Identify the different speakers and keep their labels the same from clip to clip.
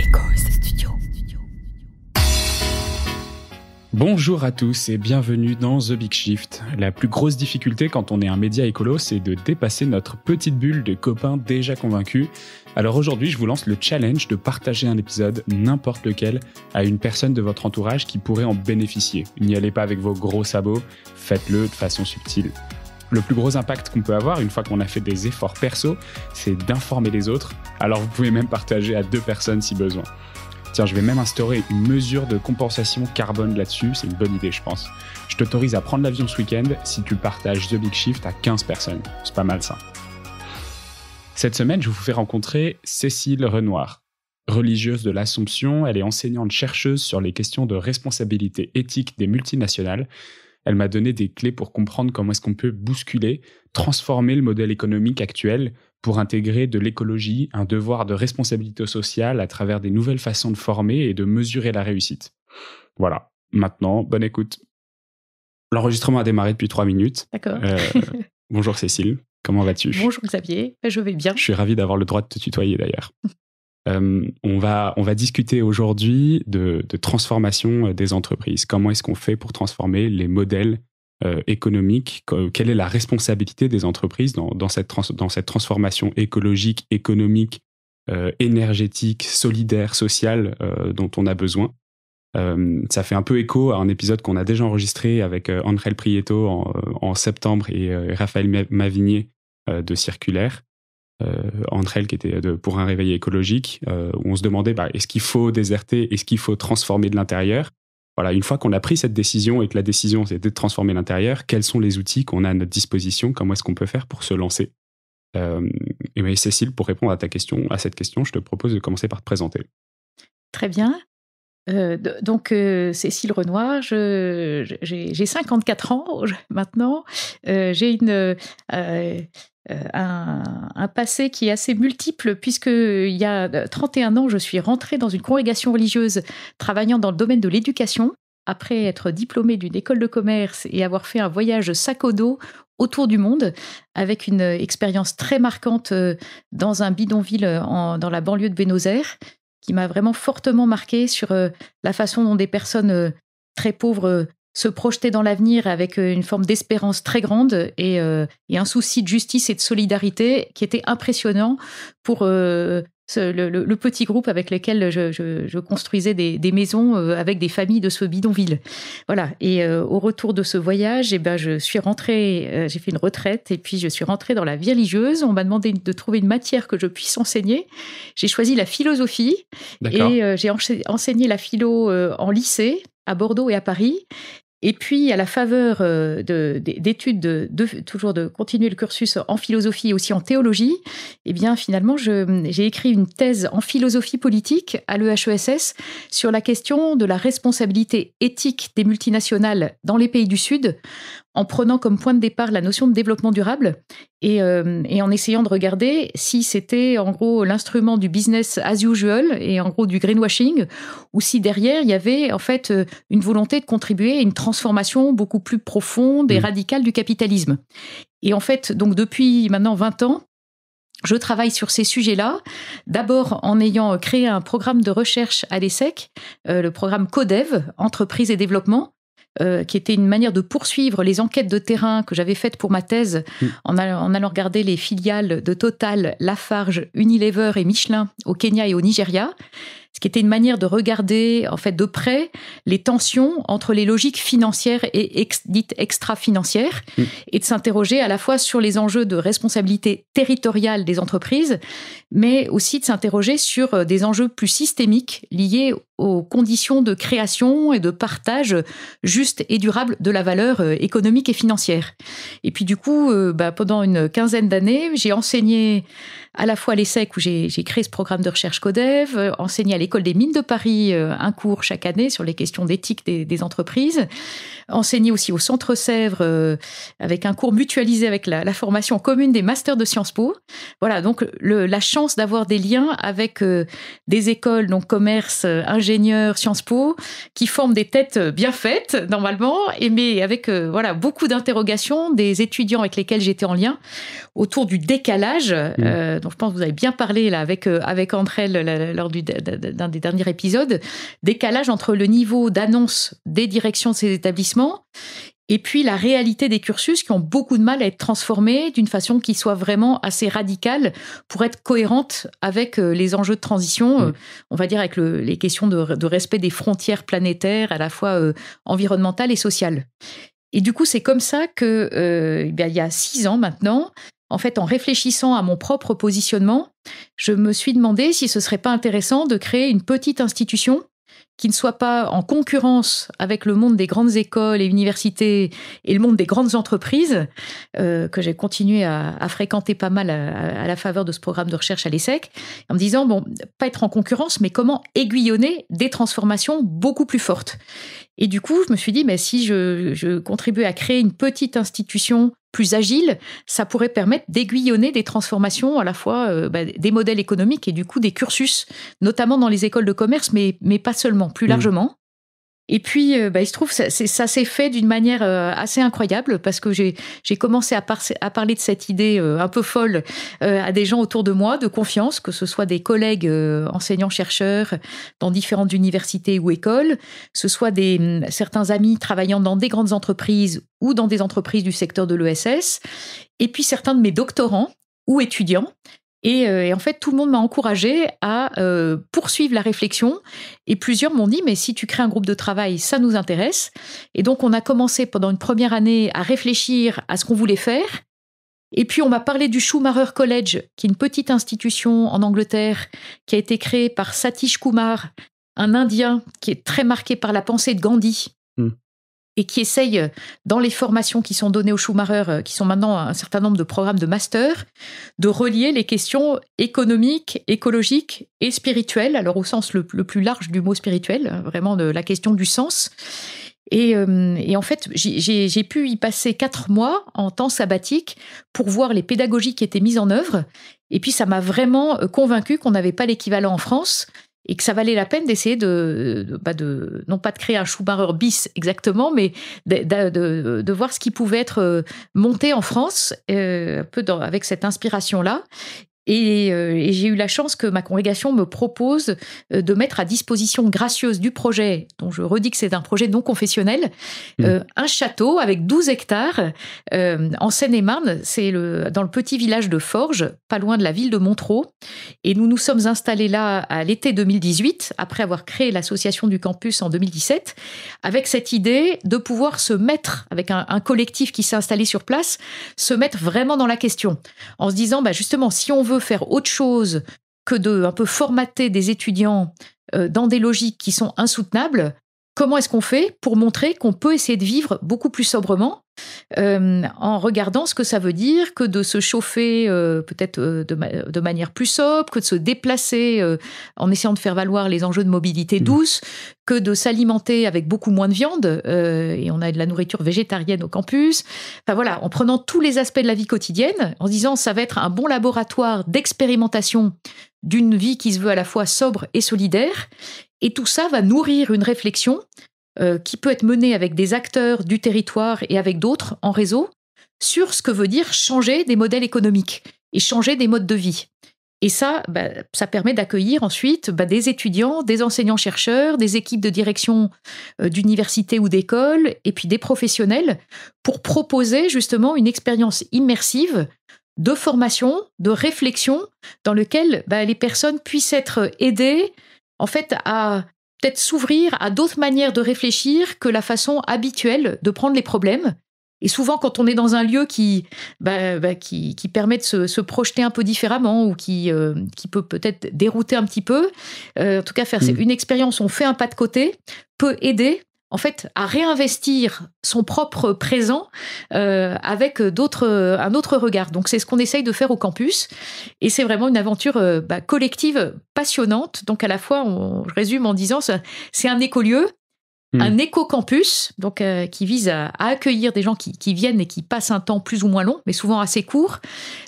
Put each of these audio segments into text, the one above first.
Speaker 1: Studio. Bonjour à tous et bienvenue dans The Big Shift. La plus grosse difficulté quand on est un média écolo, c'est de dépasser notre petite bulle de copains déjà convaincus. Alors aujourd'hui, je vous lance le challenge de partager un épisode, n'importe lequel, à une personne de votre entourage qui pourrait en bénéficier. N'y allez pas avec vos gros sabots, faites-le de façon subtile. Le plus gros impact qu'on peut avoir une fois qu'on a fait des efforts perso, c'est d'informer les autres. Alors vous pouvez même partager à 2 personnes si besoin. Tiens, je vais même instaurer une mesure de compensation carbone là-dessus, c'est une bonne idée je pense. Je t'autorise à prendre l'avion ce week-end si tu partages The Big Shift à 15 personnes. C'est pas mal ça. Cette semaine, je vous fais rencontrer Cécile Renoir. Religieuse de l'Assomption, elle est enseignante-chercheuse sur les questions de responsabilité éthique des multinationales. Elle m'a donné des clés pour comprendre comment est-ce qu'on peut bousculer, transformer le modèle économique actuel pour intégrer de l'écologie, un devoir de responsabilité sociale à travers des nouvelles façons de former et de mesurer la réussite. Voilà, maintenant, bonne écoute. L'enregistrement a démarré depuis 3 minutes.
Speaker 2: D'accord.
Speaker 1: Bonjour Cécile, comment vas-tu ?
Speaker 2: Bonjour Xavier, je vais bien.
Speaker 1: Je suis ravi d'avoir le droit de te tutoyer d'ailleurs. On va discuter aujourd'hui de transformation des entreprises. Comment est-ce qu'on fait pour transformer les modèles économiques ? Quelle est la responsabilité des entreprises dans cette transformation écologique, économique, énergétique, solidaire, sociale dont on a besoin ? Ça fait un peu écho à un épisode qu'on a déjà enregistré avec Andrel Prieto en septembre et Raphaël Mavigné de Circulaire. Andrel qui était pour un réveil écologique, où on se demandait est-ce qu'il faut déserter, est-ce qu'il faut transformer de l'intérieur ? Voilà, une fois qu'on a pris cette décision et que la décision c'était de transformer l'intérieur, quels sont les outils qu'on a à notre disposition ? Comment est-ce qu'on peut faire pour se lancer ? Et bien Cécile, pour répondre à cette question, je te propose de commencer par te présenter.
Speaker 2: Très bien. Cécile Renoir, j'ai 54 ans maintenant. J'ai un passé qui est assez multiple puisqu'il y a 31 ans, je suis rentrée dans une congrégation religieuse travaillant dans le domaine de l'éducation après être diplômée d'une école de commerce et avoir fait un voyage sac au dos autour du monde avec une expérience très marquante dans un bidonville dans la banlieue de Buenos Aires qui m'a vraiment fortement marquée sur la façon dont des personnes très pauvres se projetaient dans l'avenir avec une forme d'espérance très grande et un souci de justice et de solidarité qui était impressionnant pour le petit groupe avec lequel je construisais des maisons avec des familles de ce bidonville. Voilà. Et au retour de ce voyage, je suis rentrée, j'ai fait une retraite et puis je suis rentrée dans la vie religieuse. On m'a demandé de trouver une matière que je puisse enseigner. J'ai choisi la philosophie. D'accord. Et j'ai enseigné la philo en lycée à Bordeaux et à Paris. Et puis, à la faveur d'études, toujours de continuer le cursus en philosophie et aussi en théologie, finalement, j'ai écrit une thèse en philosophie politique à l'EHESS sur la question de la responsabilité éthique des multinationales dans les pays du Sud, en prenant comme point de départ la notion de développement durable et en essayant de regarder si c'était en gros l'instrument du business as usual et en gros du greenwashing, ou si derrière il y avait en fait une volonté de contribuer à une transformation beaucoup plus profonde et radicale du capitalisme. Et en fait, donc depuis maintenant 20 ans, je travaille sur ces sujets-là, d'abord en ayant créé un programme de recherche à l'ESSEC, le programme CODEV, Entreprise et Développement, qui était une manière de poursuivre les enquêtes de terrain que j'avais faites pour ma thèse en allant regarder les filiales de Total, Lafarge, Unilever et Michelin au Kenya et au Nigeria, ce qui était une manière de regarder en fait de près les tensions entre les logiques financières et dites extra-financières et de s'interroger à la fois sur les enjeux de responsabilité territoriale des entreprises, mais aussi de s'interroger sur des enjeux plus systémiques liés aux conditions de création et de partage juste et durable de la valeur économique et financière. Et puis du coup, pendant une quinzaine d'années, j'ai enseigné à la fois à l'ESSEC où j'ai créé ce programme de recherche CODEV, enseigné à l'École des Mines de Paris un cours chaque année sur les questions d'éthique des entreprises, enseigné aussi au Centre Sèvres avec un cours mutualisé avec la formation commune des masters de Sciences Po. Voilà, donc la chance d'avoir des liens avec des écoles, donc commerce, ingénieurs, Sciences Po, qui forment des têtes bien faites normalement, mais avec beaucoup d'interrogations des étudiants avec lesquels j'étais en lien autour du décalage. Donc je pense que vous avez bien parlé là avec Andrel lors de d'un des derniers épisodes, décalage entre le niveau d'annonce des directions de ces établissements et puis la réalité des cursus qui ont beaucoup de mal à être transformés d'une façon qui soit vraiment assez radicale pour être cohérente avec les enjeux de transition, on va dire avec les questions de respect des frontières planétaires, à la fois environnementales et sociales. Et du coup, c'est comme ça que, il y a 6 ans maintenant, en fait, en réfléchissant à mon propre positionnement, je me suis demandé si ce serait pas intéressant de créer une petite institution qui ne soit pas en concurrence avec le monde des grandes écoles et universités et le monde des grandes entreprises, que j'ai continué à fréquenter pas mal à la faveur de ce programme de recherche à l'ESSEC, en me disant, bon, pas être en concurrence, mais comment aiguillonner des transformations beaucoup plus fortes. Et du coup, je me suis dit, mais si je contribuais à créer une petite institution plus agile, ça pourrait permettre d'aiguillonner des transformations, à la fois des modèles économiques et du coup des cursus, notamment dans les écoles de commerce, mais pas seulement, plus largement. Et puis, il se trouve, ça s'est fait d'une manière assez incroyable parce que j'ai commencé à parler de cette idée un peu folle à des gens autour de moi, de confiance, que ce soit des collègues enseignants-chercheurs dans différentes universités ou écoles, ce soit certains amis travaillant dans des grandes entreprises ou dans des entreprises du secteur de l'ESS, et puis certains de mes doctorants ou étudiants. Et en fait, tout le monde m'a encouragée à poursuivre la réflexion. Et plusieurs m'ont dit, mais si tu crées un groupe de travail, ça nous intéresse. Et donc, on a commencé pendant une première année à réfléchir à ce qu'on voulait faire. Et puis, on m'a parlé du Schumacher College, qui est une petite institution en Angleterre, qui a été créée par Satish Kumar, un Indien qui est très marqué par la pensée de Gandhi. Et qui essaye, dans les formations qui sont données au Schumacher, qui sont maintenant un certain nombre de programmes de master, de relier les questions économiques, écologiques et spirituelles, alors au sens le plus large du mot spirituel, vraiment de la question du sens. Et en fait, j'ai pu y passer 4 mois en temps sabbatique pour voir les pédagogies qui étaient mises en œuvre. Et puis, ça m'a vraiment convaincue qu'on n'avait pas l'équivalent en France, et que ça valait la peine d'essayer non pas de créer un Schumacher bis exactement, mais de voir ce qui pouvait être monté en France, un peu avec cette inspiration-là. Et j'ai eu la chance que ma congrégation me propose de mettre à disposition gracieuse du projet, dont je redis que c'est un projet non confessionnel, un château avec 12 hectares en Seine-et-Marne. C'est dans le petit village de Forges, pas loin de la ville de Montereau. Et nous nous sommes installés là à l'été 2018, après avoir créé l'association du campus en 2017, avec cette idée de pouvoir se mettre, avec un collectif qui s'est installé sur place, se mettre vraiment dans la question, en se disant, justement, si on veut faire autre chose que de un peu formater des étudiants dans des logiques qui sont insoutenables, comment est-ce qu'on fait pour montrer qu'on peut essayer de vivre beaucoup plus sobrement en regardant ce que ça veut dire que de se chauffer peut-être de manière plus sobre, que de se déplacer en essayant de faire valoir les enjeux de mobilité douce, que de s'alimenter avec beaucoup moins de viande, et on a de la nourriture végétarienne au campus. Enfin voilà, en prenant tous les aspects de la vie quotidienne, en se disant ça va être un bon laboratoire d'expérimentation d'une vie qui se veut à la fois sobre et solidaire, et tout ça va nourrir une réflexion qui peut être menée avec des acteurs du territoire et avec d'autres en réseau sur ce que veut dire changer des modèles économiques et changer des modes de vie. Et ça, ça permet d'accueillir ensuite des étudiants, des enseignants-chercheurs, des équipes de direction d'université ou d'école, et puis des professionnels, pour proposer justement une expérience immersive de formation, de réflexion, dans lequel les personnes puissent être aidées en fait à peut-être s'ouvrir à d'autres manières de réfléchir que la façon habituelle de prendre les problèmes. Et souvent, quand on est dans un lieu qui permet de se projeter un peu différemment ou qui peut peut-être dérouter un petit peu, en tout cas faire une expérience, on fait un pas de côté, peut aider en fait à réinvestir son propre présent avec un autre regard. Donc c'est ce qu'on essaye de faire au campus, et c'est vraiment une aventure collective passionnante. Donc à la fois, je résume en disant, c'est un écolieu, un éco-campus, donc qui vise à accueillir des gens qui viennent et qui passent un temps plus ou moins long, mais souvent assez court,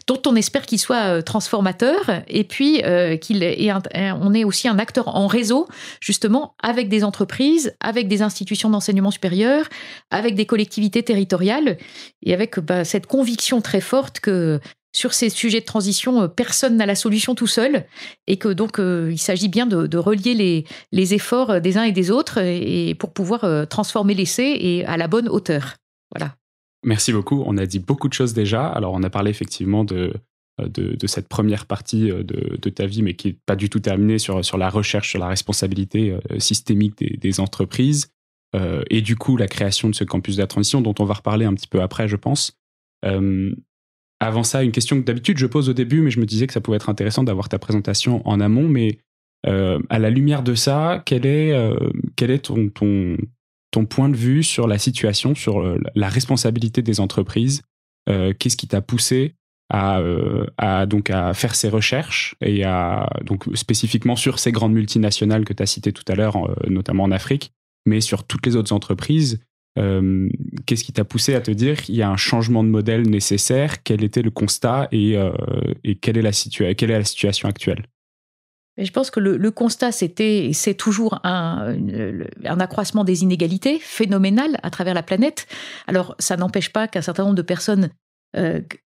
Speaker 2: dont on espère qu'il soit transformateur, et puis on est aussi un acteur en réseau, justement, avec des entreprises, avec des institutions d'enseignement supérieur, avec des collectivités territoriales, et avec cette conviction très forte que sur ces sujets de transition, personne n'a la solution tout seul, et que donc il s'agit bien de relier les efforts des uns et des autres et pour pouvoir transformer l'essai et à la bonne hauteur. Voilà.
Speaker 1: Merci beaucoup. On a dit beaucoup de choses déjà. Alors, on a parlé effectivement de cette première partie de ta vie, mais qui n'est pas du tout terminée sur la recherche, sur la responsabilité systémique des entreprises, et du coup, la création de ce campus de la transition, dont on va reparler un petit peu après, je pense. Avant ça, une question que d'habitude je pose au début, mais je me disais que ça pouvait être intéressant d'avoir ta présentation en amont, mais à la lumière de ça, quel est ton point de vue sur la situation, sur la responsabilité des entreprises? Qu'est-ce qui t'a poussé à faire ces recherches et donc spécifiquement sur ces grandes multinationales que tu as citées tout à l'heure, notamment en Afrique, mais sur toutes les autres entreprises? Qu'est-ce qui t'a poussé à te dire qu'il y a un changement de modèle nécessaire? Quel était le constat et quelle est la situation actuelle?
Speaker 2: Je pense que le constat, c'est toujours un accroissement des inégalités phénoménal à travers la planète. Alors, ça n'empêche pas qu'un certain nombre de personnes,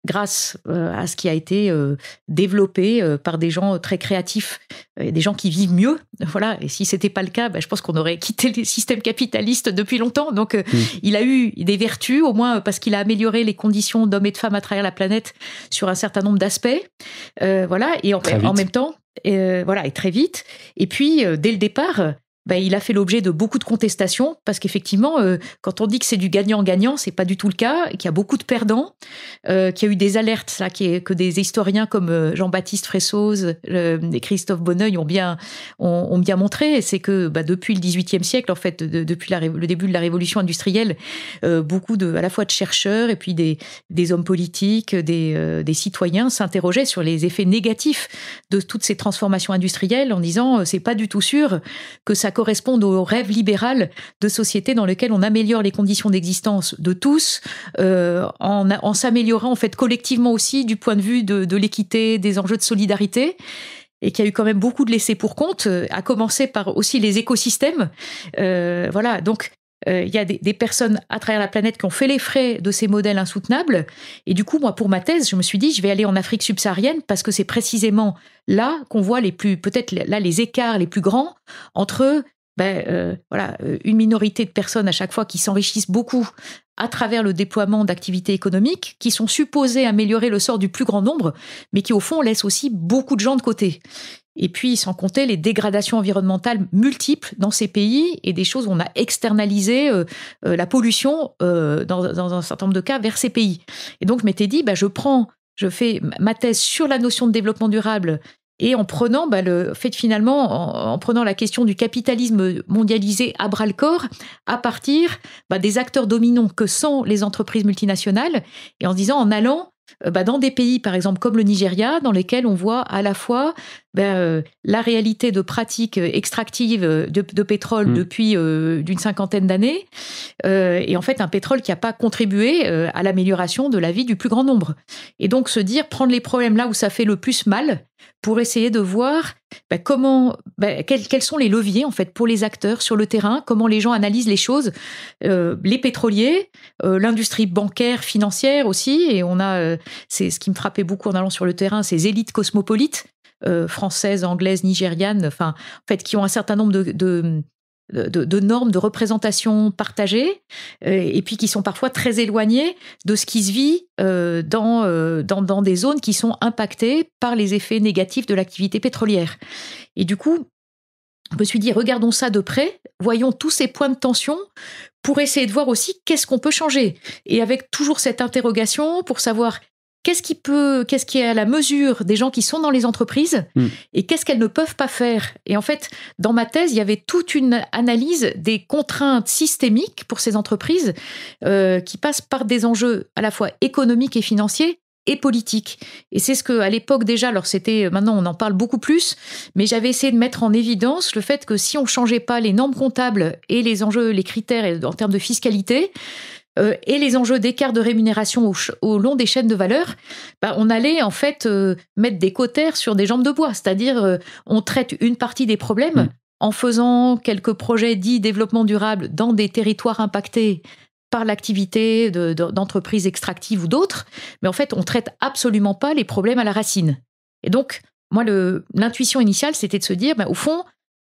Speaker 2: grâce à ce qui a été développé par des gens très créatifs, des gens qui vivent mieux, voilà. Et si c'était pas le cas, je pense qu'on aurait quitté les systèmes capitalistes depuis longtemps. Donc, il a eu des vertus, au moins parce qu'il a amélioré les conditions d'hommes et de femmes à travers la planète sur un certain nombre d'aspects, voilà. Et en même temps, voilà, et très vite. Et puis, dès le départ, il a fait l'objet de beaucoup de contestations, parce qu'effectivement, quand on dit que c'est du gagnant-gagnant, c'est pas du tout le cas, qu'il y a beaucoup de perdants, qu'il y a eu des alertes là, que des historiens comme Jean-Baptiste Fressoz et Christophe Bonneuil ont bien montré. C'est que depuis le XVIIIe siècle, en fait, depuis le début de la révolution industrielle, beaucoup à la fois de chercheurs et puis des hommes politiques, des citoyens s'interrogeaient sur les effets négatifs de toutes ces transformations industrielles, en disant c'est pas du tout sûr que ça correspondent au rêve libéral de société dans lequel on améliore les conditions d'existence de tous, en s'améliorant en fait collectivement aussi du point de vue de l'équité, des enjeux de solidarité, et qu'il y a eu quand même beaucoup de laissés pour compte, à commencer par aussi les écosystèmes. Voilà, donc il y a des personnes à travers la planète qui ont fait les frais de ces modèles insoutenables. Et du coup, moi, pour ma thèse, je me suis dit, je vais aller en Afrique subsaharienne, parce que c'est précisément là qu'on voit les écarts les plus grands entre une minorité de personnes à chaque fois qui s'enrichissent beaucoup à travers le déploiement d'activités économiques qui sont supposées améliorer le sort du plus grand nombre, mais qui au fond laissent aussi beaucoup de gens de côté. Et puis, sans compter les dégradations environnementales multiples dans ces pays, et des choses où on a externalisé la pollution dans un certain nombre de cas vers ces pays. Et donc, je m'étais dit, je fais ma thèse sur la notion de développement durable, et en prenant en prenant la question du capitalisme mondialisé à bras-le-corps, à partir des acteurs dominants que sont les entreprises multinationales, et en allant dans des pays, par exemple, comme le Nigeria, dans lesquels on voit à la fois la réalité de pratiques extractives de pétrole depuis d'une cinquantaine d'années, et en fait un pétrole qui n'a pas contribué à l'amélioration de la vie du plus grand nombre. Et donc prendre les problèmes là où ça fait le plus mal, pour essayer de voir quels sont les leviers en fait pour les acteurs sur le terrain, comment les gens analysent les choses, les pétroliers, l'industrie bancaire, financière aussi, et on a c'est ce qui me frappait beaucoup en allant sur le terrain, ces élites cosmopolites françaises, anglaises, nigérianes, en fait qui ont un certain nombre de normes de représentation partagées, et puis qui sont parfois très éloignées de ce qui se vit dans des zones qui sont impactées par les effets négatifs de l'activité pétrolière. Et du coup, je me suis dit, regardons ça de près, voyons tous ces points de tension pour essayer de voir aussi qu'est-ce qu'on peut changer. Et avec toujours cette interrogation pour savoir qu'est-ce qui est à la mesure des gens qui sont dans les entreprises et qu'est-ce qu'elles ne peuvent pas faire. Et en fait, dans ma thèse, il y avait toute une analyse des contraintes systémiques pour ces entreprises qui passent par des enjeux à la fois économiques et financiers et politiques. Et c'est ce que, à l'époque déjà, alors maintenant on en parle beaucoup plus, mais j'avais essayé de mettre en évidence le fait que si on changeait pas les normes comptables et les enjeux, les critères en termes de fiscalité, et les enjeux d'écart de rémunération au long des chaînes de valeur, on allait en fait mettre des cautères sur des jambes de bois. C'est-à-dire, on traite une partie des problèmes en faisant quelques projets dits développement durable dans des territoires impactés par l'activité d'entreprises extractives ou d'autres, mais en fait, on ne traite absolument pas les problèmes à la racine. Et donc, moi, l'intuition initiale, c'était de se dire, au fond,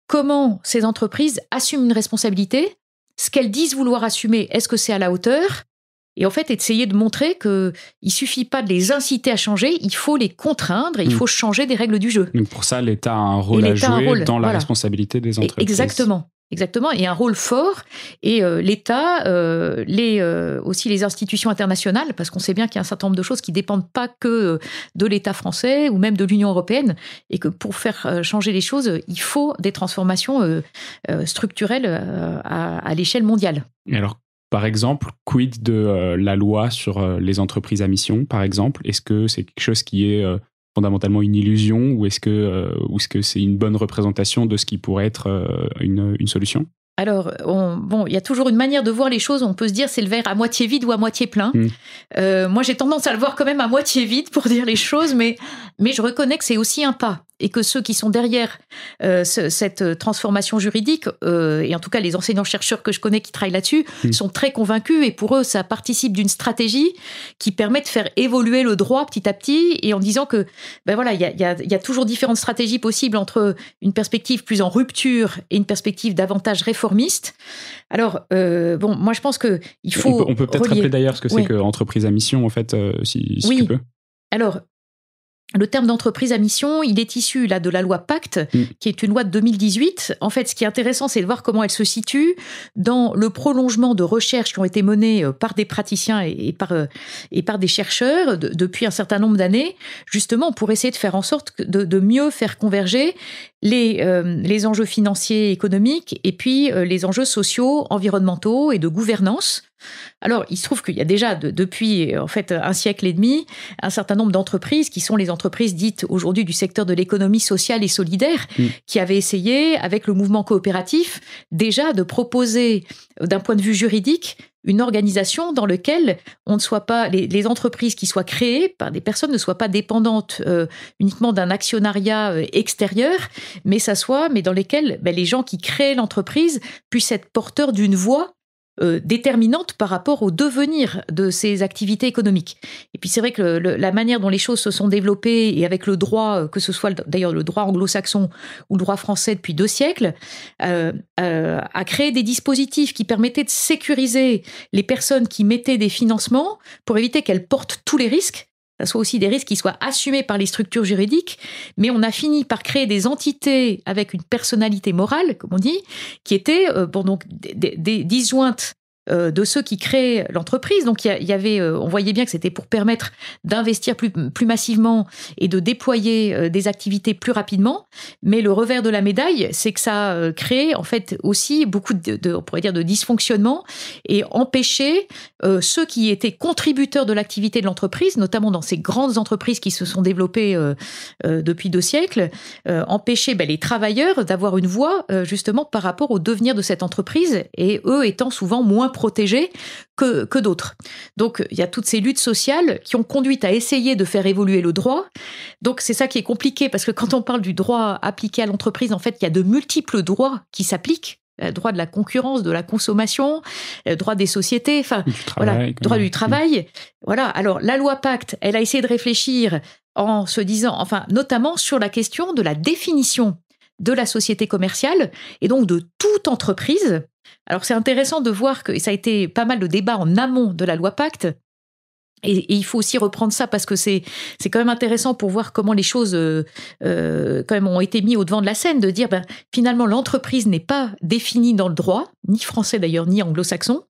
Speaker 2: comment ces entreprises assument une responsabilité, ce qu'elles disent vouloir assumer, est-ce que c'est à la hauteur ? Et en fait, essayer de montrer qu'il ne suffit pas de les inciter à changer, il faut les contraindre, il faut changer des règles du jeu.
Speaker 1: Donc pour ça, l'État a un rôle à jouer dans la responsabilité des entreprises.
Speaker 2: Exactement, et un rôle fort. Et l'État, aussi les institutions internationales, parce qu'on sait bien qu'il y a un certain nombre de choses qui ne dépendent pas que de l'État français ou même de l'Union européenne, et que pour faire changer les choses, il faut des transformations structurelles à l'échelle mondiale.
Speaker 1: Et alors, par exemple, quid de la loi sur les entreprises à mission, par exemple ? Est-ce que c'est quelque chose qui est fondamentalement une illusion ou est-ce que c'est une bonne représentation de ce qui pourrait être une solution ?
Speaker 2: Alors, il y a toujours une manière de voir les choses. On peut se dire c'est le verre à moitié vide ou à moitié plein. Moi, j'ai tendance à le voir quand même à moitié vide pour dire les choses, mais je reconnais que c'est aussi un pas. Et que ceux qui sont derrière cette transformation juridique, et en tout cas les enseignants-chercheurs que je connais qui travaillent là-dessus, sont très convaincus. Et pour eux, ça participe d'une stratégie qui permet de faire évoluer le droit petit à petit, et en disant que, il y a toujours différentes stratégies possibles entre une perspective plus en rupture et une perspective davantage réformiste. Alors, moi je pense que il faut.
Speaker 1: On peut peut-être rappeler d'ailleurs ce que c'est qu'entreprise à mission, en fait, si tu peux.
Speaker 2: Alors, le terme d'entreprise à mission, il est issu de la loi Pacte, qui est une loi de 2018. En fait, ce qui est intéressant, c'est de voir comment elle se situe dans le prolongement de recherches qui ont été menées par des praticiens et par des chercheurs depuis un certain nombre d'années, justement pour essayer de faire en sorte de mieux faire converger les enjeux financiers et économiques et puis les enjeux sociaux, environnementaux et de gouvernance. Alors, il se trouve qu'il y a déjà depuis en fait un siècle et demi un certain nombre d'entreprises qui sont les entreprises dites aujourd'hui du secteur de l'économie sociale et solidaire qui avaient essayé avec le mouvement coopératif déjà de proposer d'un point de vue juridique une organisation dans laquelle on ne soit pas les entreprises qui soient créées par des personnes ne soient pas dépendantes uniquement d'un actionnariat extérieur, mais dans lesquelles les gens qui créent l'entreprise puissent être porteurs d'une voix déterminante par rapport au devenir de ces activités économiques. Et puis c'est vrai que la manière dont les choses se sont développées, et avec le droit, que ce soit d'ailleurs le droit anglo-saxon ou le droit français depuis 2 siècles, a créé des dispositifs qui permettaient de sécuriser les personnes qui mettaient des financements pour éviter qu'elles portent tous les risques. Ça soit aussi des risques qui soient assumés par les structures juridiques, mais on a fini par créer des entités avec une personnalité morale, comme on dit, qui étaient donc des disjointes de ceux qui créent l'entreprise. Donc il y avait, on voyait bien que c'était pour permettre d'investir plus massivement et de déployer des activités plus rapidement. Mais le revers de la médaille, c'est que ça a créé en fait aussi beaucoup on pourrait dire de dysfonctionnement et empêché ceux qui étaient contributeurs de l'activité de l'entreprise, notamment dans ces grandes entreprises qui se sont développées depuis 2 siècles, empêcher les travailleurs d'avoir une voix justement par rapport au devenir de cette entreprise, et eux étant souvent moins protégés que d'autres. Donc, il y a toutes ces luttes sociales qui ont conduit à essayer de faire évoluer le droit. Donc, c'est ça qui est compliqué, parce que quand on parle du droit appliqué à l'entreprise, en fait, il y a de multiples droits qui s'appliquent. Droit de la concurrence, de la consommation, droit des sociétés, droit du travail. Voilà. Alors, la loi Pacte, elle a essayé de réfléchir en se disant, notamment sur la question de la définition de la société commerciale et donc de toute entreprise. Alors, c'est intéressant de voir que ça a été pas mal de débats en amont de la loi Pacte. Et il faut aussi reprendre ça parce que c'est quand même intéressant pour voir comment les choses quand même ont été mis au devant de la scène, de dire finalement l'entreprise n'est pas définie dans le droit, ni français d'ailleurs, ni anglo-saxon.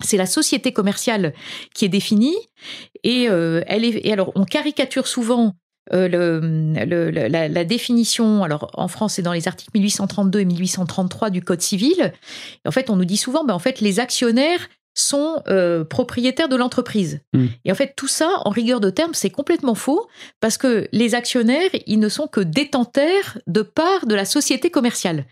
Speaker 2: C'est la société commerciale qui est définie et alors on caricature souvent la définition. Alors en France, c'est dans les articles 1832 et 1833 du Code civil. Et en fait, on nous dit souvent, en fait, les actionnaires sont propriétaires de l'entreprise. Et en fait, tout ça, en rigueur de terme, c'est complètement faux, parce que les actionnaires, ils ne sont que détenteurs de parts de la société commerciale.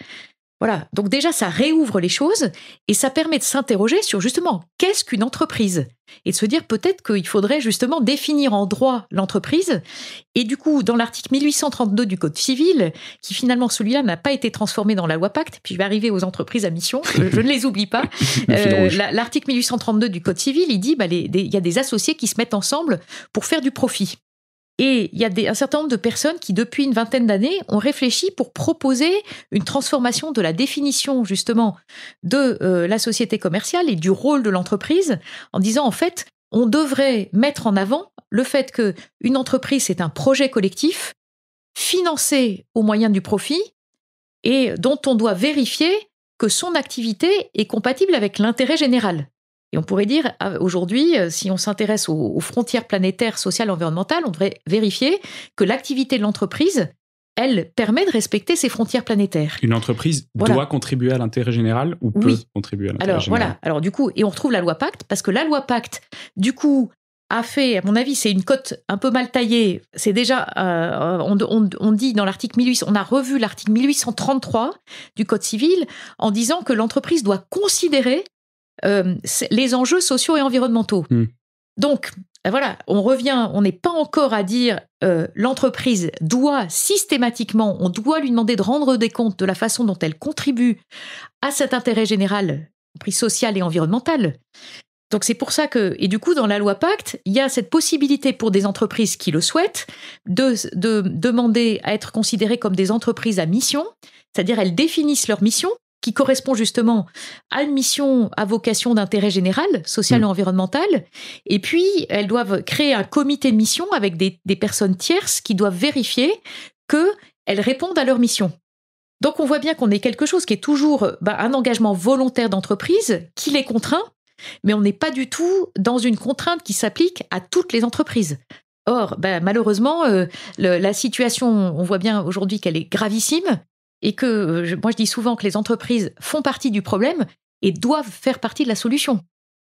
Speaker 2: Voilà, donc déjà, ça réouvre les choses et ça permet de s'interroger sur justement qu'est-ce qu'une entreprise et de se dire peut-être qu'il faudrait justement définir en droit l'entreprise. Et du coup, dans l'article 1832 du Code civil, qui finalement, celui-là n'a pas été transformé dans la loi Pacte, puis je vais arriver aux entreprises à mission, je ne les oublie pas. L'article 1832 du Code civil, il dit il y a des associés qui se mettent ensemble pour faire du profit. Et il y a un certain nombre de personnes qui, depuis une vingtaine d'années, ont réfléchi pour proposer une transformation de la définition, justement, de la société commerciale et du rôle de l'entreprise, en disant, en fait, on devrait mettre en avant le fait qu'une entreprise, c'est un projet collectif, financé au moyen du profit, et dont on doit vérifier que son activité est compatible avec l'intérêt général. Et on pourrait dire, aujourd'hui, si on s'intéresse aux frontières planétaires, sociales, environnementales, on devrait vérifier que l'activité de l'entreprise, elle permet de respecter ces frontières planétaires.
Speaker 1: Une entreprise doit contribuer à l'intérêt général ou peut contribuer à l'intérêt général.
Speaker 2: Voilà. Alors, du coup, et on retrouve la loi Pacte, parce que la loi Pacte, du coup, a fait, à mon avis, c'est une cote un peu mal taillée. C'est déjà, on dit dans l'article 1800, on a revu l'article 1833 du Code civil en disant que l'entreprise doit considérer les enjeux sociaux et environnementaux. Donc, voilà, on revient, on n'est pas encore à dire l'entreprise doit systématiquement, on doit lui demander de rendre des comptes de la façon dont elle contribue à cet intérêt général, compris social et environnemental. Donc c'est pour ça que, et du coup dans la loi Pacte, il y a cette possibilité pour des entreprises qui le souhaitent de demander à être considérées comme des entreprises à mission, c'est-à-dire elles définissent leur mission, qui correspond justement à une mission à vocation d'intérêt général, social et environnemental. Et puis, elles doivent créer un comité de mission avec des personnes tierces qui doivent vérifier qu'elles répondent à leur mission. Donc, on voit bien qu'on est quelque chose qui est toujours un engagement volontaire d'entreprise qui les contraint, mais on n'est pas du tout dans une contrainte qui s'applique à toutes les entreprises. Or, malheureusement, la situation, on voit bien aujourd'hui qu'elle est gravissime, et que, moi je dis souvent que les entreprises font partie du problème et doivent faire partie de la solution.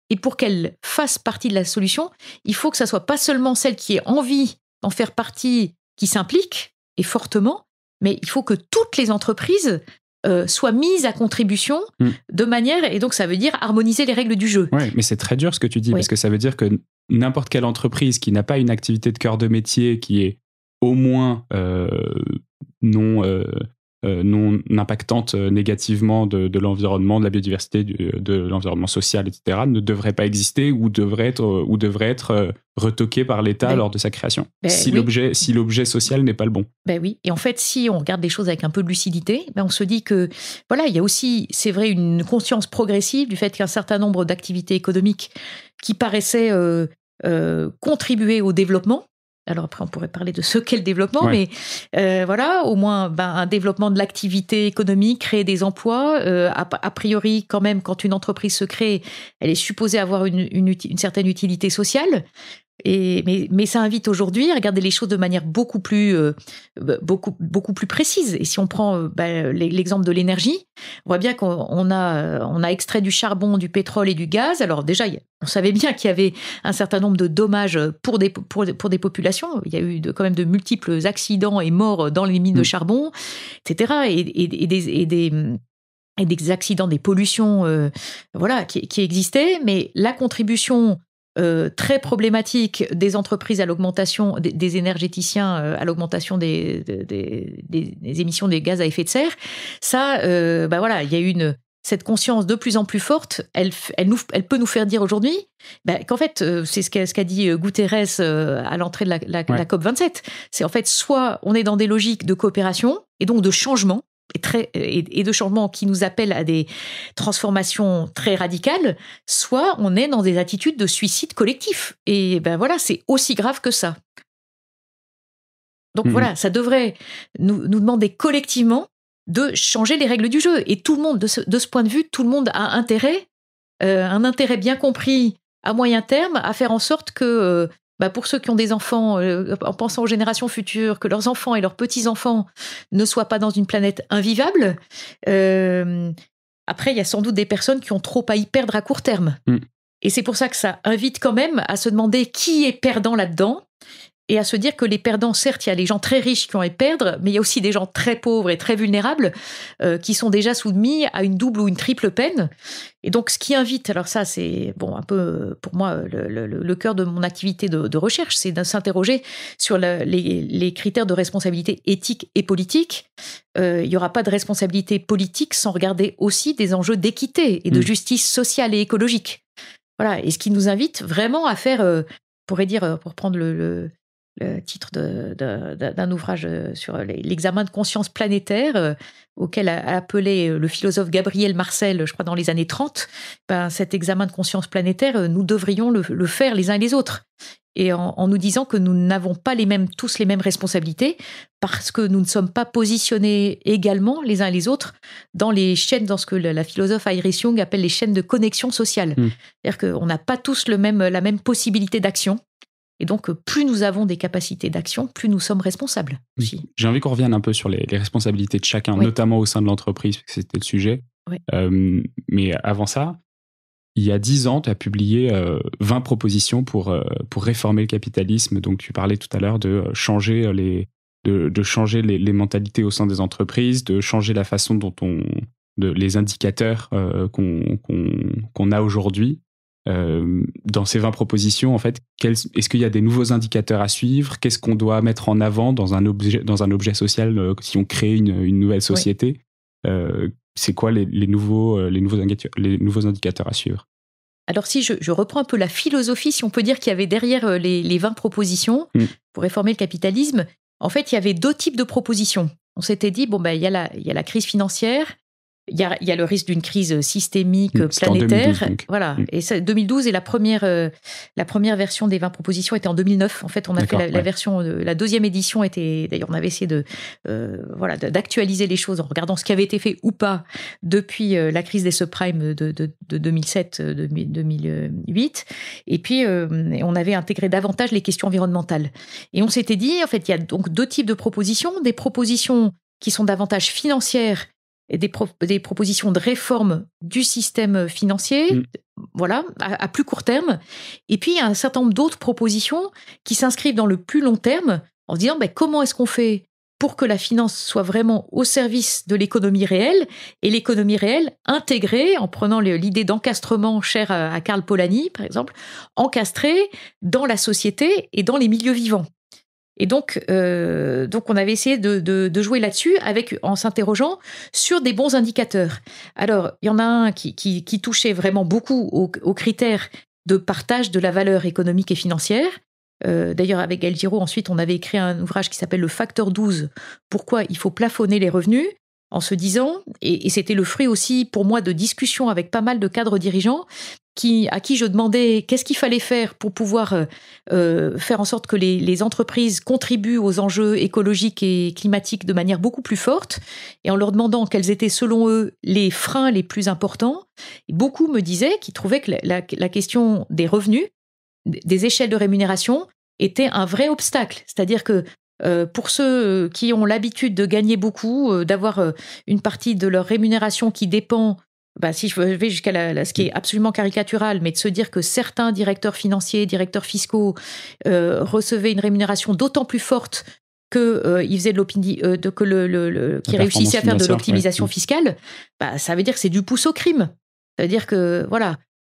Speaker 2: Et pour qu'elles fassent partie de la solution, il faut que ça soit pas seulement celle qui ait envie d'en faire partie, qui s'implique, et fortement, mais il faut que toutes les entreprises soient mises à contribution de manière, et donc ça veut dire harmoniser les règles du jeu.
Speaker 1: Oui, mais c'est très dur ce que tu dis, parce que ça veut dire que n'importe quelle entreprise qui n'a pas une activité de cœur de métier qui est au moins non impactante négativement de l'environnement, de la biodiversité, de l'environnement social, etc., ne devrait pas exister ou devrait être retoqué par l'État lors de sa création, si l'objet social n'est pas le bon.
Speaker 2: Oui, et en fait, si on regarde les choses avec un peu de lucidité, on se dit que, voilà, il y a aussi, c'est vrai, une conscience progressive du fait qu'un certain nombre d'activités économiques qui paraissaient contribuer au développement. Alors après, on pourrait parler de ce qu'est le développement, mais voilà, au moins un développement de l'activité économique, créer des emplois. A priori, quand même, quand une entreprise se crée, elle est supposée avoir une certaine utilité sociale. Mais ça invite aujourd'hui à regarder les choses de manière beaucoup plus précise. Et si on prend l'exemple de l'énergie, on voit bien qu'on a extrait du charbon, du pétrole et du gaz. Alors déjà, on savait bien qu'il y avait un certain nombre de dommages pour des populations. Il y a eu quand même de multiples accidents et morts dans les mines de charbon, etc. Et des accidents, des pollutions qui existaient. Mais la contribution très problématique des entreprises à l'augmentation, des énergéticiens à l'augmentation des émissions des gaz à effet de serre, ça, il y a eu cette conscience de plus en plus forte, elle peut nous faire dire aujourd'hui qu'en fait, c'est ce qu'a dit Guterres à l'entrée de la COP27, c'est en fait soit on est dans des logiques de coopération et donc de changement, et de changements qui nous appellent à des transformations très radicales, soit on est dans des attitudes de suicide collectif. Et c'est aussi grave que ça. Donc voilà, ça devrait nous demander collectivement de changer les règles du jeu. Et tout le monde, de ce point de vue, tout le monde a un intérêt bien compris à moyen terme à faire en sorte que pour ceux qui ont des enfants, en pensant aux générations futures, que leurs enfants et leurs petits-enfants ne soient pas dans une planète invivable. Après, il y a sans doute des personnes qui ont trop à y perdre à court terme. Et c'est pour ça que ça invite quand même à se demander qui est perdant là-dedans et à se dire que les perdants, certes, il y a les gens très riches qui vont y perdre, mais il y a aussi des gens très pauvres et très vulnérables qui sont déjà soumis à une double ou une triple peine. Et donc, ce qui invite, alors ça, c'est un peu pour moi le cœur de mon activité de recherche, c'est de s'interroger sur les critères de responsabilité éthique et politique. Il n'y aura pas de responsabilité politique sans regarder aussi des enjeux d'équité et de justice sociale et écologique. Voilà. Et ce qui nous invite vraiment à faire, on pourrait dire, pour prendre le titre d'un ouvrage sur l'examen de conscience planétaire auquel a appelé le philosophe Gabriel Marcel, je crois dans les années 30, cet examen de conscience planétaire, nous devrions le faire les uns et les autres. Et en nous disant que nous n'avons pas tous les mêmes responsabilités parce que nous ne sommes pas positionnés également les uns et les autres dans les chaînes, dans ce que la philosophe Iris Young appelle les chaînes de connexion sociale. C'est-à-dire qu'on n'a pas tous la même possibilité d'action. Et donc, plus nous avons des capacités d'action, plus nous sommes responsables aussi.
Speaker 1: J'ai envie qu'on revienne un peu sur les responsabilités de chacun, notamment au sein de l'entreprise, parce que c'était le sujet. Mais avant ça, il y a 10 ans, tu as publié 20 propositions pour réformer le capitalisme. Donc, tu parlais tout à l'heure de changer les mentalités au sein des entreprises, de changer la façon dont les indicateurs qu'on a aujourd'hui. Dans ces 20 propositions, en fait, est-ce qu'il y a des nouveaux indicateurs à suivre? Qu'est-ce qu'on doit mettre en avant dans un objet social si on crée une nouvelle société? C'est quoi les nouveaux indicateurs à suivre?
Speaker 2: Alors si je reprends un peu la philosophie, si on peut dire qu'il y avait derrière les 20 propositions pour réformer le capitalisme, en fait, il y avait 2 types de propositions. On s'était dit, il y a la crise financière, il y a le risque d'une crise systémique planétaire.
Speaker 1: En 2012,
Speaker 2: voilà. Et 2012 et la première version des 20 propositions était en 2009. En fait, on a fait la version, la deuxième édition était, d'ailleurs, on avait essayé d'actualiser les choses en regardant ce qui avait été fait ou pas depuis la crise des subprimes de 2007-2008. Et puis, on avait intégré davantage les questions environnementales. Et on s'était dit, en fait, il y a donc 2 types de propositions. Des propositions qui sont davantage financières et des propositions de réforme du système financier, à plus court terme. Et puis, il y a un certain nombre d'autres propositions qui s'inscrivent dans le plus long terme en se disant comment est-ce qu'on fait pour que la finance soit vraiment au service de l'économie réelle, et l'économie réelle intégrée, en prenant l'idée d'encastrement chère à Karl Polanyi, par exemple, encastrée dans la société et dans les milieux vivants. Et donc on avait essayé de jouer là-dessus en s'interrogeant sur des bons indicateurs. Alors, il y en a un qui touchait vraiment beaucoup aux critères de partage de la valeur économique et financière. D'ailleurs, avec Gaël Giraud, ensuite, on avait écrit un ouvrage qui s'appelle Le facteur 12, pourquoi il faut plafonner les revenus, en se disant, et c'était le fruit aussi pour moi de discussions avec pas mal de cadres dirigeants, à qui je demandais qu'est-ce qu'il fallait faire pour pouvoir faire en sorte que les entreprises contribuent aux enjeux écologiques et climatiques de manière beaucoup plus forte, et en leur demandant quels étaient selon eux les freins les plus importants. Et beaucoup me disaient qu'ils trouvaient que la question des revenus, des échelles de rémunération, était un vrai obstacle. C'est-à-dire que pour ceux qui ont l'habitude de gagner beaucoup, d'avoir une partie de leur rémunération qui dépend, si je vais jusqu'à ce qui est absolument caricatural, mais de se dire que certains directeurs financiers, directeurs fiscaux recevaient une rémunération d'autant plus forte qu'ils faisaient qu'ils réussissaient à faire de l'optimisation fiscale, ça veut dire que c'est du pouce au crime. Ça veut dire que,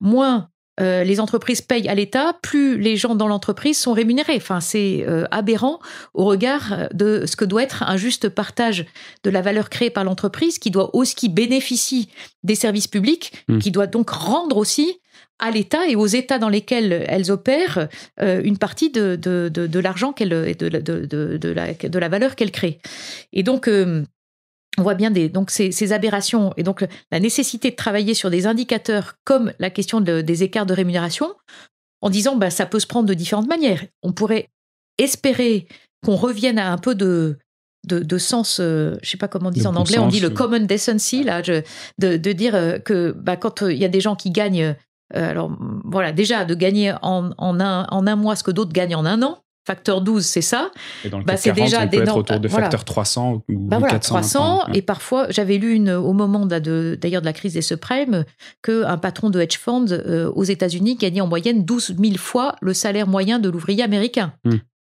Speaker 2: moins les entreprises payent à l'État, plus les gens dans l'entreprise sont rémunérés. Enfin, c'est aberrant au regard de ce que doit être un juste partage de la valeur créée par l'entreprise, qui bénéficie des services publics, qui doit donc rendre aussi à l'État et aux États dans lesquels elles opèrent une partie de l'argent de la valeur qu'elles créent. Et donc on voit bien ces aberrations et donc la nécessité de travailler sur des indicateurs comme la question des écarts de rémunération en disant ça peut se prendre de différentes manières. On pourrait espérer qu'on revienne à un peu de sens, je ne sais pas comment on dit en anglais, on dit le common decency, là, de dire que quand il y a des gens qui gagnent, déjà de gagner en un mois ce que d'autres gagnent en un an, facteur 12, c'est ça.
Speaker 1: Et dans le CAC 40, on peut être autour de facteur 300 ou 400.
Speaker 2: 300, et parfois, j'avais lu au moment d'ailleurs de la crise des subprimes, qu'un patron de hedge fund aux États-Unis gagnait en moyenne 12 000 fois le salaire moyen de l'ouvrier américain.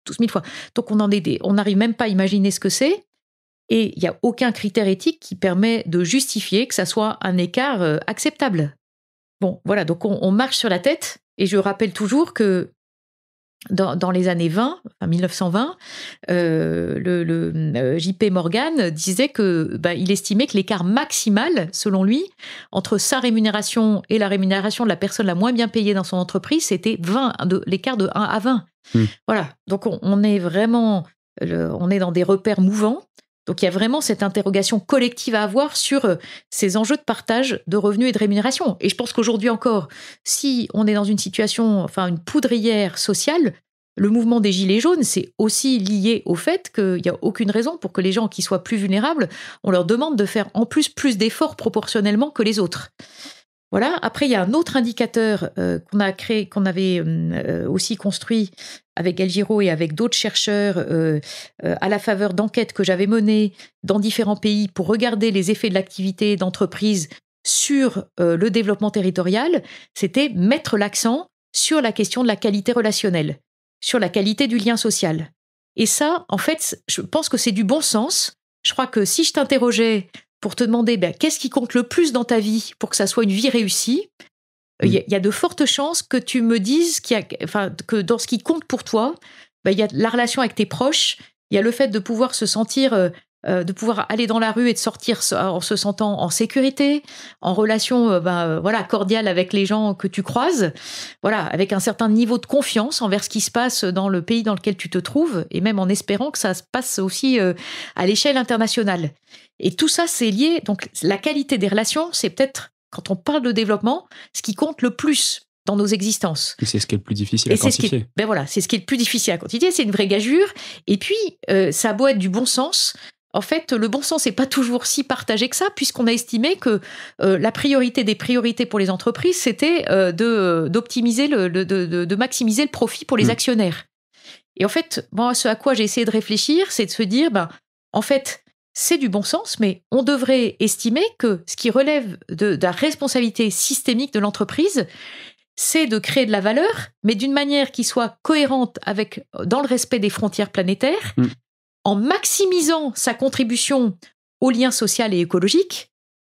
Speaker 2: 12 000 fois. Donc, on n'arrive même pas à imaginer ce que c'est. Et il n'y a aucun critère éthique qui permet de justifier que ça soit un écart acceptable. Bon, voilà, donc on marche sur la tête. Et je rappelle toujours que dans les années 20, enfin 1920, J.P. Morgan disait que il estimait que l'écart maximal, selon lui, entre sa rémunération et la rémunération de la personne la moins bien payée dans son entreprise, c'était l'écart de 1 à 20. Voilà, donc on est vraiment on est dans des repères mouvants. Donc, il y a vraiment cette interrogation collective à avoir sur ces enjeux de partage de revenus et de rémunération. Et je pense qu'aujourd'hui encore, si on est dans une situation, enfin une poudrière sociale, le mouvement des Gilets jaunes, c'est aussi lié au fait qu'il n'y a aucune raison pour que les gens qui soient plus vulnérables, on leur demande de faire en plus d'efforts proportionnellement que les autres. Voilà. Après, il y a un autre indicateur qu'on a créé, qu'on avait aussi construit avec El Giro et avec d'autres chercheurs à la faveur d'enquêtes que j'avais menées dans différents pays pour regarder les effets de l'activité d'entreprise sur le développement territorial. C'était mettre l'accent sur la question de la qualité relationnelle, sur la qualité du lien social. Et ça, en fait, je pense que c'est du bon sens. Je crois que si je t'interrogeais pour te demander qu'est-ce qui compte le plus dans ta vie pour que ça soit une vie réussie, il y a de fortes chances que tu me dises que dans ce qui compte pour toi, il y a la relation avec tes proches, il y a le fait de pouvoir se sentir, de pouvoir aller dans la rue et de sortir en se sentant en sécurité, en relation cordiale avec les gens que tu croises, voilà, avec un certain niveau de confiance envers ce qui se passe dans le pays dans lequel tu te trouves, et même en espérant que ça se passe aussi à l'échelle internationale. Et tout ça, c'est lié. Donc, la qualité des relations, c'est peut-être, quand on parle de développement, ce qui compte le plus dans nos existences.
Speaker 1: Et c'est ce qui est le plus difficile à quantifier.
Speaker 2: C'est ce qui est le plus difficile à quantifier. C'est une vraie gageure. Et puis, ça a beau être du bon sens. En fait, le bon sens n'est pas toujours si partagé que ça, puisqu'on a estimé que la priorité des priorités pour les entreprises, c'était d'optimiser, de maximiser le profit pour les actionnaires. Et en fait, moi, ce à quoi j'ai essayé de réfléchir, c'est de se dire, en fait, c'est du bon sens, mais on devrait estimer que ce qui relève de la responsabilité systémique de l'entreprise, c'est de créer de la valeur, mais d'une manière qui soit cohérente dans le respect des frontières planétaires, en maximisant sa contribution au lien social et écologique,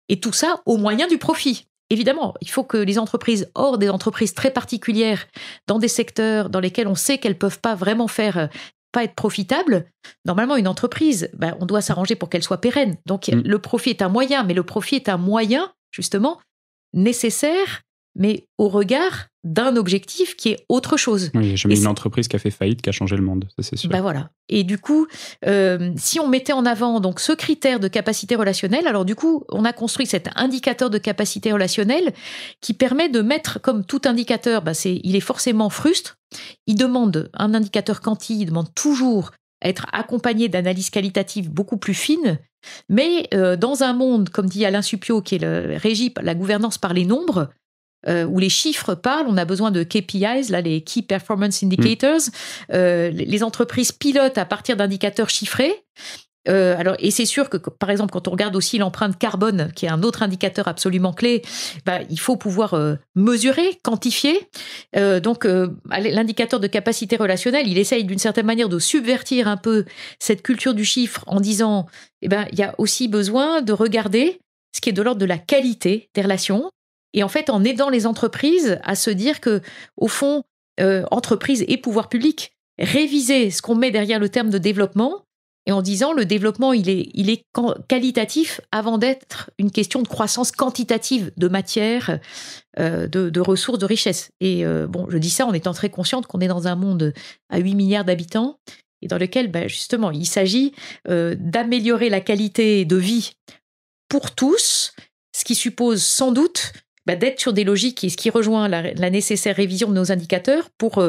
Speaker 2: et tout ça au moyen du profit. Évidemment, il faut que les entreprises, hors des entreprises très particulières, dans des secteurs dans lesquels on sait qu'elles ne peuvent pas vraiment pas être profitables, normalement, une entreprise, on doit s'arranger pour qu'elle soit pérenne. Donc, le profit est un moyen, mais le profit est un moyen, justement, nécessaire, mais au regard d'un objectif qui est autre chose.
Speaker 1: Oui, j'ai une entreprise qui a fait faillite, qui a changé le monde, ça c'est sûr.
Speaker 2: Voilà. Et du coup, si on mettait en avant donc ce critère de capacité relationnelle, alors du coup, on a construit cet indicateur de capacité relationnelle qui permet de mettre, comme tout indicateur, il est forcément frustre. Un indicateur quanti, il demande toujours à être accompagné d'analyses qualitatives beaucoup plus fines, mais dans un monde, comme dit Alain Suppiot, qui est régi la gouvernance par les nombres, où les chiffres parlent, on a besoin de KPIs, là, les Key Performance Indicators. Les entreprises pilotent à partir d'indicateurs chiffrés. Et c'est sûr que, par exemple, quand on regarde aussi l'empreinte carbone, qui est un autre indicateur absolument clé, il faut pouvoir mesurer, quantifier. Donc, l'indicateur de capacité relationnelle, il essaye d'une certaine manière de subvertir un peu cette culture du chiffre en disant, il y a aussi besoin de regarder ce qui est de l'ordre de la qualité des relations. Et en fait, en aidant les entreprises à se dire que, au fond, entreprises et pouvoir public, réviser ce qu'on met derrière le terme de développement, et en disant le développement, il est qualitatif avant d'être une question de croissance quantitative de matière, de ressources, de richesses. Et je dis ça en étant très consciente qu'on est dans un monde à 8 milliards d'habitants et dans lequel, justement, il s'agit d'améliorer la qualité de vie pour tous, ce qui suppose sans doute d'être sur des logiques, et ce qui rejoint la nécessaire révision de nos indicateurs pour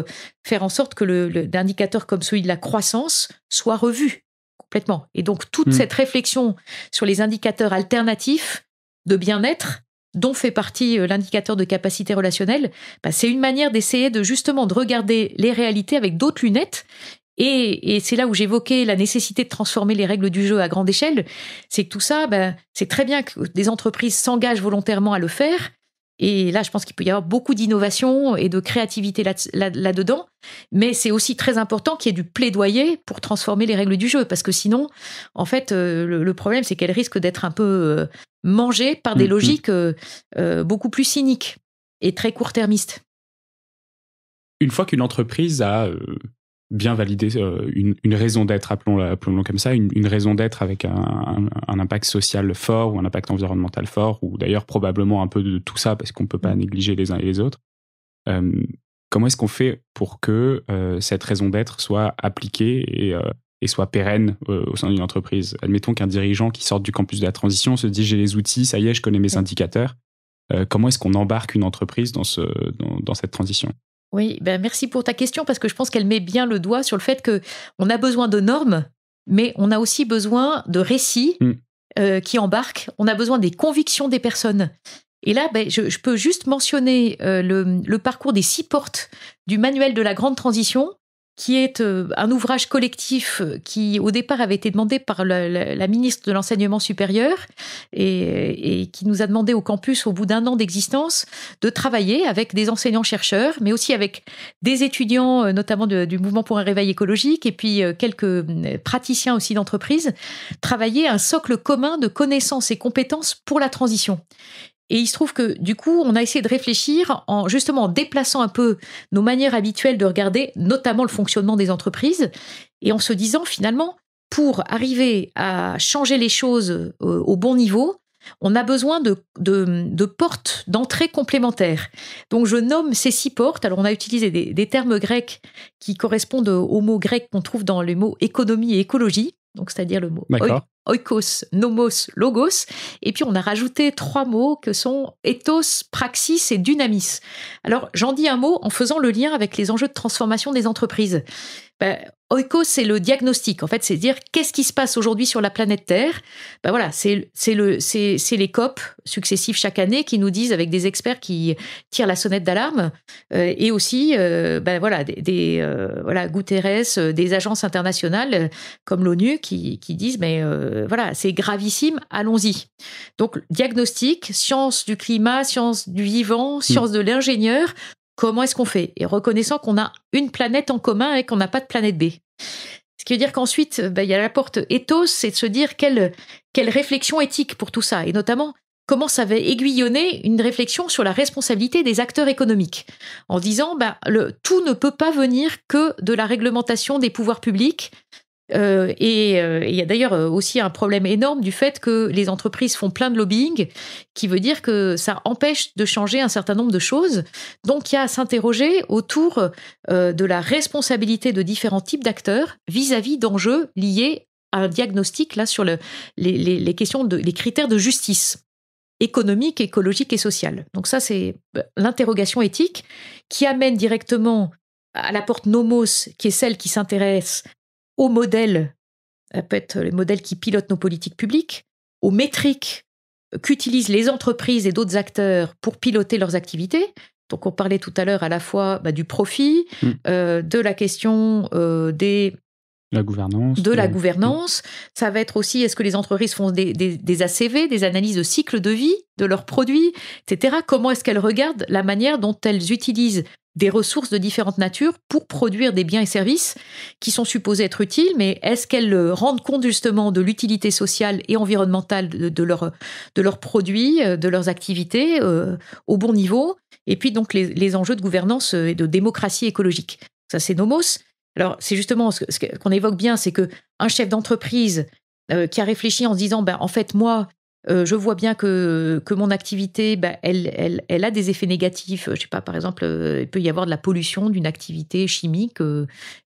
Speaker 2: faire en sorte que l'indicateur comme celui de la croissance soit revu complètement. Et donc, toute cette réflexion sur les indicateurs alternatifs de bien-être, dont fait partie l'indicateur de capacité relationnelle, c'est une manière d'essayer de regarder les réalités avec d'autres lunettes. Et c'est là où j'évoquais la nécessité de transformer les règles du jeu à grande échelle. C'est que tout ça, c'est très bien que des entreprises s'engagent volontairement à le faire. Et là, je pense qu'il peut y avoir beaucoup d'innovation et de créativité là-dedans. Mais c'est aussi très important qu'il y ait du plaidoyer pour transformer les règles du jeu. Parce que sinon, en fait, le problème, c'est qu'elles risquent d'être un peu mangées par des logiques beaucoup plus cyniques et très court-termistes.
Speaker 1: Une fois qu'une entreprise a bien validé une raison d'être, appelons-le comme ça, une raison d'être avec un impact social fort ou un impact environnemental fort, ou d'ailleurs probablement un peu de tout ça, parce qu'on ne peut pas négliger les uns et les autres, comment est-ce qu'on fait pour que cette raison d'être soit appliquée et soit pérenne au sein d'une entreprise? Admettons qu'un dirigeant qui sort du campus de la transition se dit « j'ai les outils, ça y est, je connais mes indicateurs ». Comment est-ce qu'on embarque une entreprise dans cette transition?
Speaker 2: Oui, merci pour ta question, parce que je pense qu'elle met bien le doigt sur le fait qu'on a besoin de normes, mais on a aussi besoin de récits qui embarquent. On a besoin des convictions des personnes. Et là, je peux juste mentionner le parcours des 6 portes du manuel de la grande transition, qui est un ouvrage collectif qui, au départ, avait été demandé par la ministre de l'Enseignement supérieur et qui nous a demandé au campus, au bout d'1 an d'existence, de travailler avec des enseignants-chercheurs, mais aussi avec des étudiants, notamment du Mouvement pour un réveil écologique, et puis quelques praticiens aussi d'entreprise, travailler un socle commun de connaissances et compétences pour la transition. Et il se trouve que, du coup, on a essayé de réfléchir en déplaçant un peu nos manières habituelles de regarder, notamment le fonctionnement des entreprises, et en se disant, finalement, pour arriver à changer les choses au bon niveau, on a besoin de portes d'entrée complémentaires. Donc, je nomme ces 6 portes. Alors, on a utilisé des termes grecs qui correspondent aux mots grecs qu'on trouve dans les mots économie et écologie. Donc, c'est-à-dire le mot oikos, nomos, logos. Et puis, on a rajouté 3 mots que sont ethos, praxis et dynamis. Alors, j'en dis un mot en faisant le lien avec les enjeux de transformation des entreprises. Oikos, c'est le diagnostic. En fait, c'est dire qu'est-ce qui se passe aujourd'hui sur la planète Terre. Voilà, c'est les COP successifs chaque année qui nous disent, avec des experts qui tirent la sonnette d'alarme, et aussi Guterres, des agences internationales comme l'ONU qui disent c'est gravissime, allons-y. Donc diagnostic, science du climat, science du vivant, science de l'ingénieur. Comment est-ce qu'on fait? Et reconnaissant qu'on a une planète en commun et qu'on n'a pas de planète B. Ce qui veut dire qu'ensuite, il y a la porte ethos, c'est de se dire quelle réflexion éthique pour tout ça. Et notamment, comment ça va aiguillonner une réflexion sur la responsabilité des acteurs économiques. En disant, tout ne peut pas venir que de la réglementation des pouvoirs publics. Et il y a d'ailleurs aussi un problème énorme du fait que les entreprises font plein de lobbying, qui veut dire que ça empêche de changer un certain nombre de choses. Donc il y a à s'interroger autour de la responsabilité de différents types d'acteurs vis-à-vis d'enjeux liés à un diagnostic là sur les questions les critères de justice économique, écologique et sociale. Donc ça, c'est l'interrogation éthique qui amène directement à la porte nomos, qui est celle qui s'intéresse aux modèles, ça peut être les modèles qui pilotent nos politiques publiques, aux métriques qu'utilisent les entreprises et d'autres acteurs pour piloter leurs activités. Donc on parlait tout à l'heure à la fois du profit, de la question
Speaker 1: la gouvernance.
Speaker 2: De la gouvernance. Ça va être aussi, est-ce que les entreprises font des ACV, des analyses de cycle de vie de leurs produits, etc. Comment est-ce qu'elles regardent la manière dont elles utilisent des ressources de différentes natures pour produire des biens et services qui sont supposés être utiles, mais est-ce qu'elles rendent compte justement de l'utilité sociale et environnementale de leurs produits, de leurs activités au bon niveau? Et puis donc les enjeux de gouvernance et de démocratie écologique. Ça, c'est Nomos. Alors, c'est justement ce qu'on évoque bien, c'est qu'un chef d'entreprise qui a réfléchi en se disant, en fait, moi, je vois bien que mon activité, elle a des effets négatifs. Je sais pas, par exemple, il peut y avoir de la pollution d'une activité chimique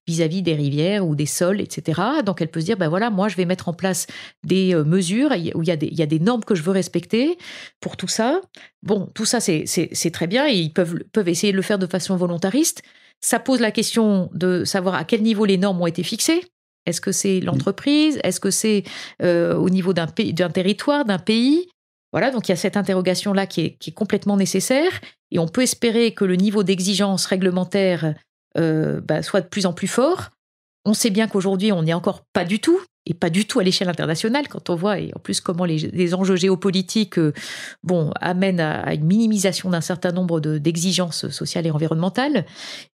Speaker 2: vis-à-vis des rivières ou des sols, etc. Donc, elle peut se dire, voilà, moi, je vais mettre en place des mesures où il y a des normes que je veux respecter pour tout ça. Bon, tout ça, c'est très bien et ils peuvent essayer de le faire de façon volontariste. Ça pose la question de savoir à quel niveau les normes ont été fixées. Est-ce que c'est l'entreprise? Est-ce que c'est au niveau d'un territoire, d'un pays? Voilà, donc il y a cette interrogation-là qui est complètement nécessaire. Et on peut espérer que le niveau d'exigence réglementaire soit de plus en plus fort. On sait bien qu'aujourd'hui, on n'y est encore pas du tout. et pas du tout à l'échelle internationale, quand on voit, et en plus comment les enjeux géopolitiques amènent à une minimisation d'un certain nombre d'exigences sociales et environnementales.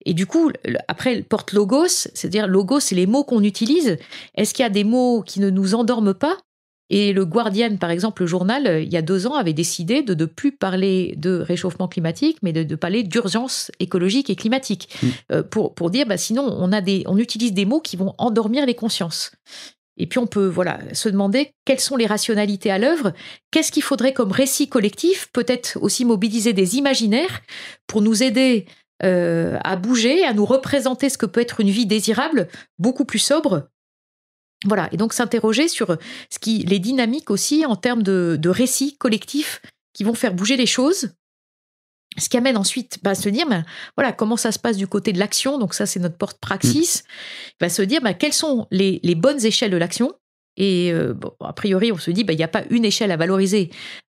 Speaker 2: Et du coup, après, elle porte logos, c'est-à-dire logos, c'est les mots qu'on utilise. Est-ce qu'il y a des mots qui ne nous endorment pas ? Et le Guardian, par exemple, le journal, il y a 2 ans, avait décidé de ne plus parler de réchauffement climatique, mais de parler d'urgence écologique et climatique. Pour dire, sinon, on utilise des mots qui vont endormir les consciences. Et puis, on peut se demander quelles sont les rationalités à l'œuvre, qu'est-ce qu'il faudrait comme récit collectif, peut-être aussi mobiliser des imaginaires pour nous aider à bouger, à nous représenter ce que peut être une vie désirable, beaucoup plus sobre. Voilà, et donc s'interroger sur les dynamiques aussi en termes de récits collectifs qui vont faire bouger les choses. Ce qui amène ensuite à se dire, comment ça se passe du côté de l'action. Donc ça, c'est notre porte-praxis. Se dire, quelles sont les bonnes échelles de l'action. Et a priori, on se dit, il n'y a pas une échelle à valoriser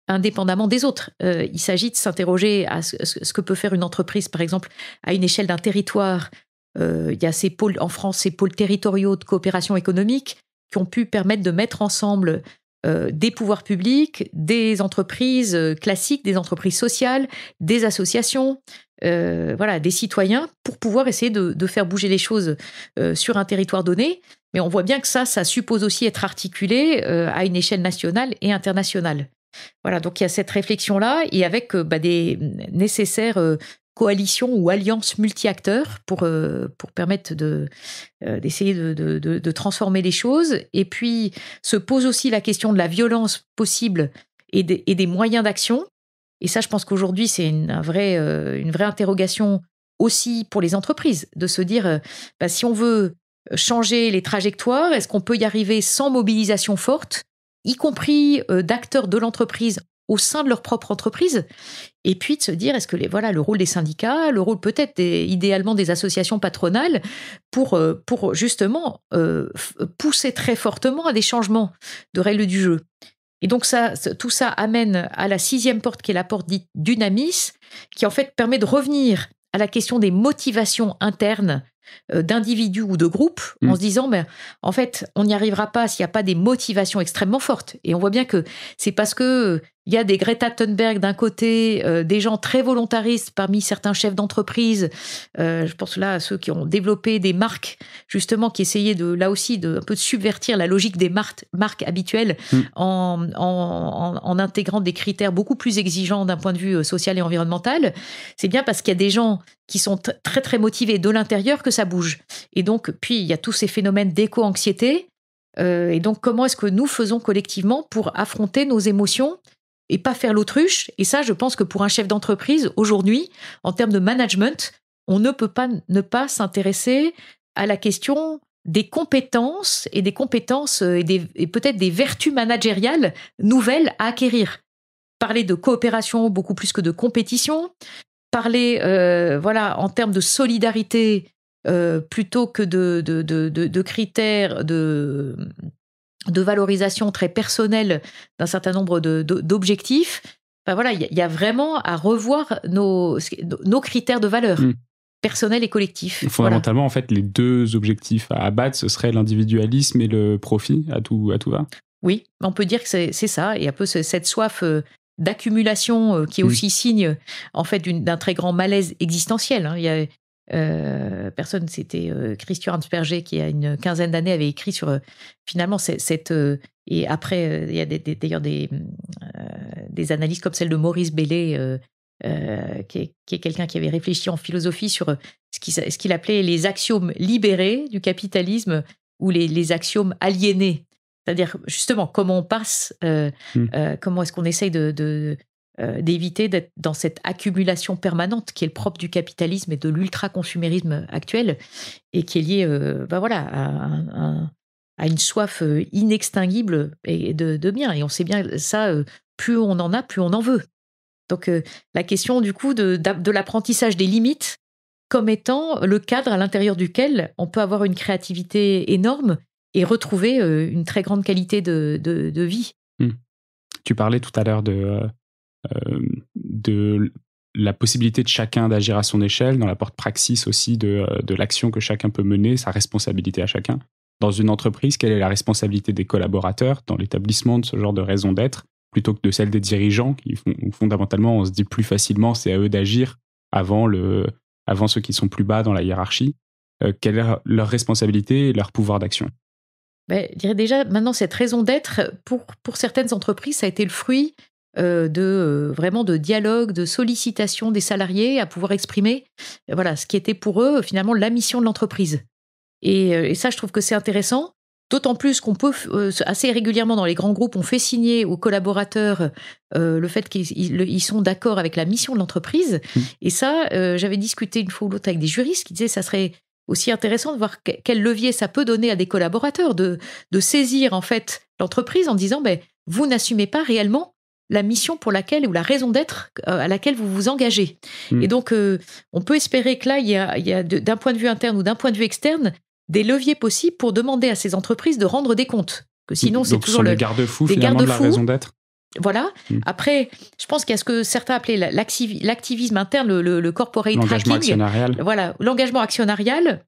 Speaker 2: indépendamment des autres. Il s'agit de s'interroger à ce que peut faire une entreprise, par exemple, à une échelle d'un territoire. Il y a ces pôles, en France, ces pôles territoriaux de coopération économique qui ont pu permettre de mettre ensemble des pouvoirs publics, des entreprises classiques, des entreprises sociales, des associations, des citoyens, pour pouvoir essayer de faire bouger les choses sur un territoire donné. Mais on voit bien que ça suppose aussi être articulé à une échelle nationale et internationale. Voilà, donc il y a cette réflexion-là, et avec des nécessaires coalitions ou alliances multi-acteurs pour permettre d'essayer de transformer les choses. Et puis se pose aussi la question de la violence possible et des moyens d'action. Et ça, je pense qu'aujourd'hui, c'est une vraie interrogation aussi pour les entreprises, de se dire, si on veut changer les trajectoires, est-ce qu'on peut y arriver sans mobilisation forte, y compris d'acteurs de l'entreprise au sein de leur propre entreprise, et puis de se dire, est-ce que le rôle des syndicats, le rôle peut-être idéalement des associations patronales, pour justement pousser très fortement à des changements de règles du jeu. Et donc tout ça amène à la 6e porte, qui est la porte dite d'Unamis, qui en fait permet de revenir à la question des motivations internes d'individus ou de groupes, en se disant, en fait, on n'y arrivera pas s'il n'y a pas des motivations extrêmement fortes. Et on voit bien que c'est parce que il y a des Greta Thunberg d'un côté, des gens très volontaristes parmi certains chefs d'entreprise. Je pense là à ceux qui ont développé des marques, justement, qui essayaient un peu de subvertir la logique des marques habituelles en intégrant des critères beaucoup plus exigeants d'un point de vue social et environnemental. C'est bien parce qu'il y a des gens qui sont très très motivés de l'intérieur que ça bouge. Et donc, puis il y a tous ces phénomènes d'éco-anxiété. Et donc, comment est-ce que nous faisons collectivement pour affronter nos émotions et pas faire l'autruche? Et ça, je pense que pour un chef d'entreprise, aujourd'hui, en termes de management, on ne peut pas ne pas s'intéresser à la question des compétences et et peut-être des vertus managériales nouvelles à acquérir. Parler de coopération beaucoup plus que de compétition, parler en termes de solidarité plutôt que de critères de valorisation très personnelle d'un certain nombre d'objectifs. Il y a vraiment à revoir nos critères de valeur personnels et collectifs.
Speaker 1: Fondamentalement, en fait, les 2 objectifs à abattre, ce serait l'individualisme et le profit à tout va.
Speaker 2: Oui, on peut dire que c'est ça, et un peu cette soif d'accumulation qui est aussi signe, en fait, d'un très grand malaise existentiel. Il y a c'était Christian Hansperger qui, il y a une quinzaine d'années, avait écrit sur finalement et après il y a d'ailleurs des analyses comme celle de Maurice Bellé, qui est quelqu'un qui avait réfléchi en philosophie sur ce qu'il appelait les axiomes libérés du capitalisme, ou les axiomes aliénés. C'est-à-dire, justement, comment on passe, comment est-ce qu'on essaye d'éviter d'être dans cette accumulation permanente qui est le propre du capitalisme et de l'ultra-consumérisme actuel, et qui est lié à une soif inextinguible de biens. Et on sait bien ça, plus on en a, plus on en veut. Donc la question du coup de l'apprentissage des limites comme étant le cadre à l'intérieur duquel on peut avoir une créativité énorme et retrouver une très grande qualité de vie.
Speaker 1: Tu parlais tout à l'heure de la possibilité de chacun d'agir à son échelle, dans la porte praxis aussi de l'action que chacun peut mener, sa responsabilité à chacun. dans une entreprise, quelle est la responsabilité des collaborateurs dans l'établissement de ce genre de raison d'être, plutôt que de celle des dirigeants qui fondamentalement, on se dit plus facilement, c'est à eux d'agir avant ceux qui sont plus bas dans la hiérarchie. Quelle est leur responsabilité et leur pouvoir d'action?
Speaker 2: Je dirais déjà, maintenant, cette raison d'être, pour certaines entreprises, ça a été le fruit vraiment de dialogue, de sollicitation des salariés à pouvoir exprimer ce qui était pour eux, finalement, la mission de l'entreprise. Et ça, je trouve que c'est intéressant. D'autant plus qu'on peut, assez régulièrement dans les grands groupes, on fait signer aux collaborateurs le fait qu'ils sont d'accord avec la mission de l'entreprise. Et ça, j'avais discuté une fois ou l'autre avec des juristes qui disaient que ça serait aussi intéressant de voir quel levier ça peut donner à des collaborateurs de saisir en fait l'entreprise en disant vous n'assumez pas réellement la mission pour laquelle ou la raison d'être à laquelle vous vous engagez. Et donc, on peut espérer que là, il y a d'un point de vue interne ou d'un point de vue externe, des leviers possibles pour demander à ces entreprises de rendre des comptes. Que sinon, c'est toujours
Speaker 1: les garde-fous finalement de la raison d'être.
Speaker 2: Voilà. Après, je pense qu'il y a ce que certains appelaient l'activisme interne, le corporate tracking.
Speaker 1: L'engagement actionnarial.
Speaker 2: Voilà, l'engagement actionnarial.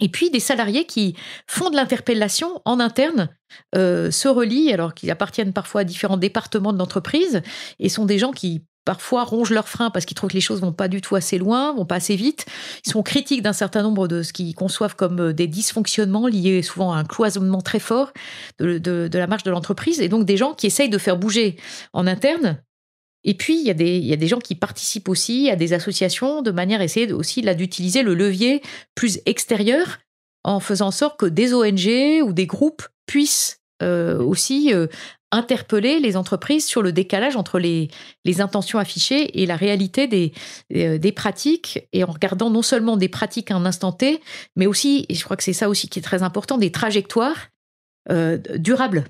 Speaker 2: Et puis des salariés qui font de l'interpellation en interne, se relient, alors qu'ils appartiennent parfois à différents départements de l'entreprise, et sont des gens qui parfois rongent leurs freins parce qu'ils trouvent que les choses vont pas du tout assez loin, vont pas assez vite. Ils sont critiques d'un certain nombre de ce qu'ils conçoivent comme des dysfonctionnements liés souvent à un cloisonnement très fort de la marche de l'entreprise. Et donc des gens qui essayent de faire bouger en interne. Et puis, il y a des gens qui participent aussi à des associations de manière à essayer aussi d'utiliser le levier plus extérieur en faisant en sorte que des ONG ou des groupes puissent aussi interpeller les entreprises sur le décalage entre les intentions affichées et la réalité des pratiques, et en regardant non seulement des pratiques à un instant T, mais aussi, et je crois que c'est ça aussi qui est très important, des trajectoires durables.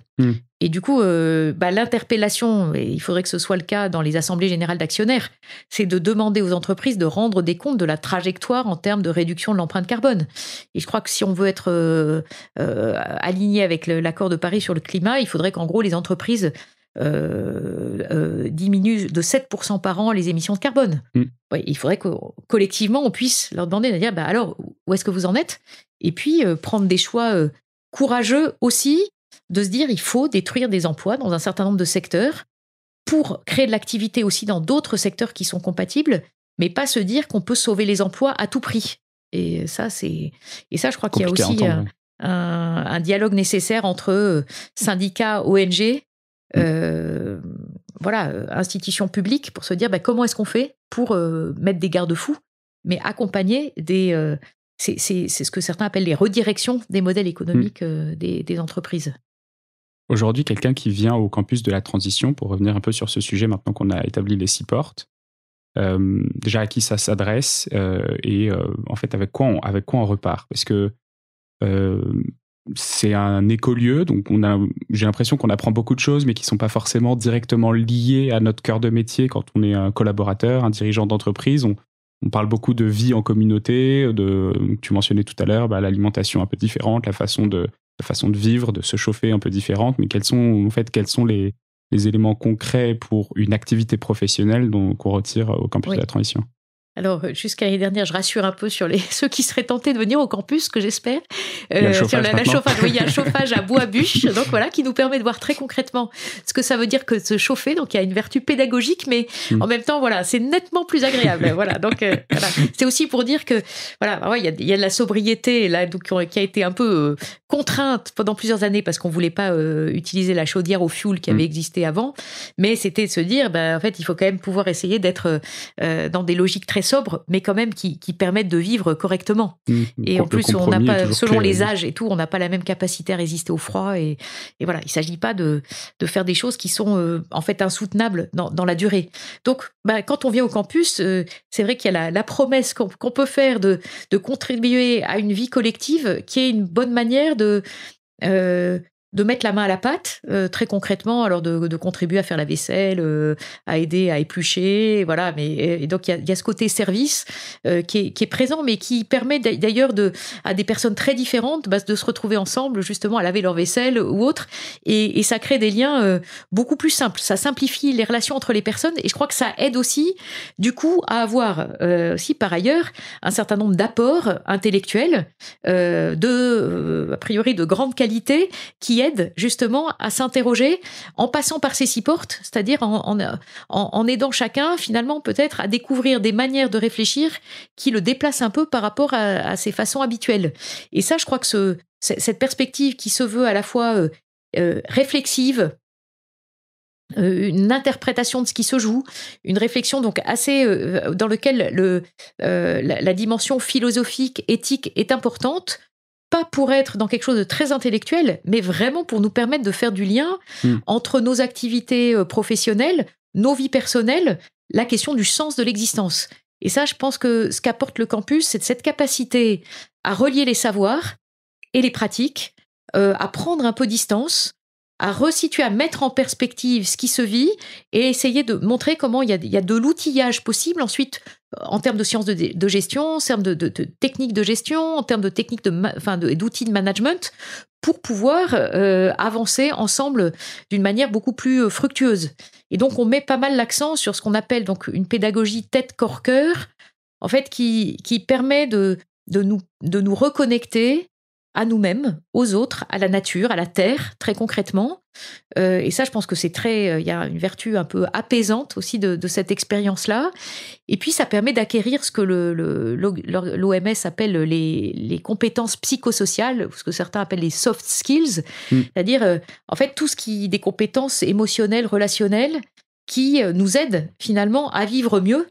Speaker 2: Et du coup, l'interpellation, et il faudrait que ce soit le cas dans les assemblées générales d'actionnaires, c'est de demander aux entreprises de rendre des comptes de la trajectoire en termes de réduction de l'empreinte carbone. Et je crois que si on veut être aligné avec l'accord de Paris sur le climat, il faudrait qu'en gros les entreprises diminuent de 7% par an les émissions de carbone. Ouais, il faudrait que collectivement on puisse leur demander de dire alors où est-ce que vous en êtes, et puis prendre des choix courageux aussi, de se dire il faut détruire des emplois dans un certain nombre de secteurs pour créer de l'activité aussi dans d'autres secteurs qui sont compatibles, mais pas se dire qu'on peut sauver les emplois à tout prix. Et ça, je crois qu'il y a aussi un dialogue nécessaire entre syndicats, ONG, institutions publiques, pour se dire comment est-ce qu'on fait pour mettre des garde-fous, mais accompagner c'est ce que certains appellent les redirections des modèles économiques des entreprises.
Speaker 1: Aujourd'hui, quelqu'un qui vient au campus de la transition, pour revenir un peu sur ce sujet maintenant qu'on a établi les 6 portes, déjà à qui ça s'adresse et en fait avec quoi on repart, parce que c'est un écolieu, donc j'ai l'impression qu'on apprend beaucoup de choses mais qui ne sont pas forcément directement liées à notre cœur de métier. Quand on est un collaborateur, un dirigeant d'entreprise, on parle beaucoup de vie en communauté, tu mentionnais tout à l'heure l'alimentation un peu différente, la façon de vivre, de se chauffer un peu différente, mais quels sont les éléments concrets pour une activité professionnelle qu'on retire au campus de la transition?
Speaker 2: Alors, jusqu'à l'année dernière, je rassure un peu sur ceux qui seraient tentés de venir au campus, que j'espère.
Speaker 1: Il y a le chauffage
Speaker 2: il y a le chauffage à bois bûche, donc voilà, qui nous permet de voir très concrètement ce que ça veut dire que de se chauffer. Donc, il y a une vertu pédagogique, mais en même temps, voilà, c'est nettement plus agréable. Voilà, donc voilà. C'est aussi pour dire que voilà, il y a de la sobriété là, donc qui a été un peu contrainte pendant plusieurs années parce qu'on voulait pas utiliser la chaudière au fioul qui avait existé avant, mais c'était de se dire, en fait, il faut quand même pouvoir essayer d'être dans des logiques très sobres, mais quand même qui permettent de vivre correctement. Et en plus, on n'a pas, selon les âges et tout, on n'a pas la même capacité à résister au froid. Et voilà, il s'agit pas de faire des choses qui sont en fait insoutenables dans la durée. Donc, quand on vient au campus, c'est vrai qu'il y a la promesse qu'on peut faire de contribuer à une vie collective qui est une bonne manière de de mettre la main à la pâte, très concrètement, alors de contribuer à faire la vaisselle, à aider à éplucher, voilà. Et donc il y a ce côté service qui est présent, mais qui permet d'ailleurs à des personnes très différentes de se retrouver ensemble, justement, à laver leur vaisselle ou autre, et ça crée des liens beaucoup plus simples. Ça simplifie les relations entre les personnes, et je crois que ça aide aussi, du coup, à avoir aussi par ailleurs un certain nombre d'apports intellectuels a priori de grande qualité, qui aident justement à s'interroger en passant par ces 6 portes, c'est-à-dire en aidant chacun finalement peut-être à découvrir des manières de réfléchir qui le déplacent un peu par rapport à ses façons habituelles. Et ça, je crois que cette perspective qui se veut à la fois réflexive, une interprétation de ce qui se joue, une réflexion donc assez dans lequel la dimension philosophique, éthique est importante, pas pour être dans quelque chose de très intellectuel, mais vraiment pour nous permettre de faire du lien entre nos activités professionnelles, nos vies personnelles, la question du sens de l'existence. Et ça, je pense que ce qu'apporte le campus, c'est cette capacité à relier les savoirs et les pratiques, à prendre un peu distance, à resituer, à mettre en perspective ce qui se vit et essayer de montrer comment il y a de l'outillage possible ensuite en termes de sciences de gestion, en termes de techniques de gestion, en termes de techniques d'outils de management pour pouvoir avancer ensemble d'une manière beaucoup plus fructueuse. Et donc, on met pas mal l'accent sur ce qu'on appelle donc une pédagogie tête-corps-cœur, en fait, qui permet de nous reconnecter à nous-mêmes, aux autres, à la nature, à la terre, très concrètement. Et ça, je pense que c'est il y a une vertu un peu apaisante aussi de cette expérience-là. Et puis, ça permet d'acquérir ce que l'OMS appelle les compétences psychosociales, ce que certains appellent les soft skills, c'est-à-dire, en fait, des compétences émotionnelles, relationnelles, qui nous aident finalement à vivre mieux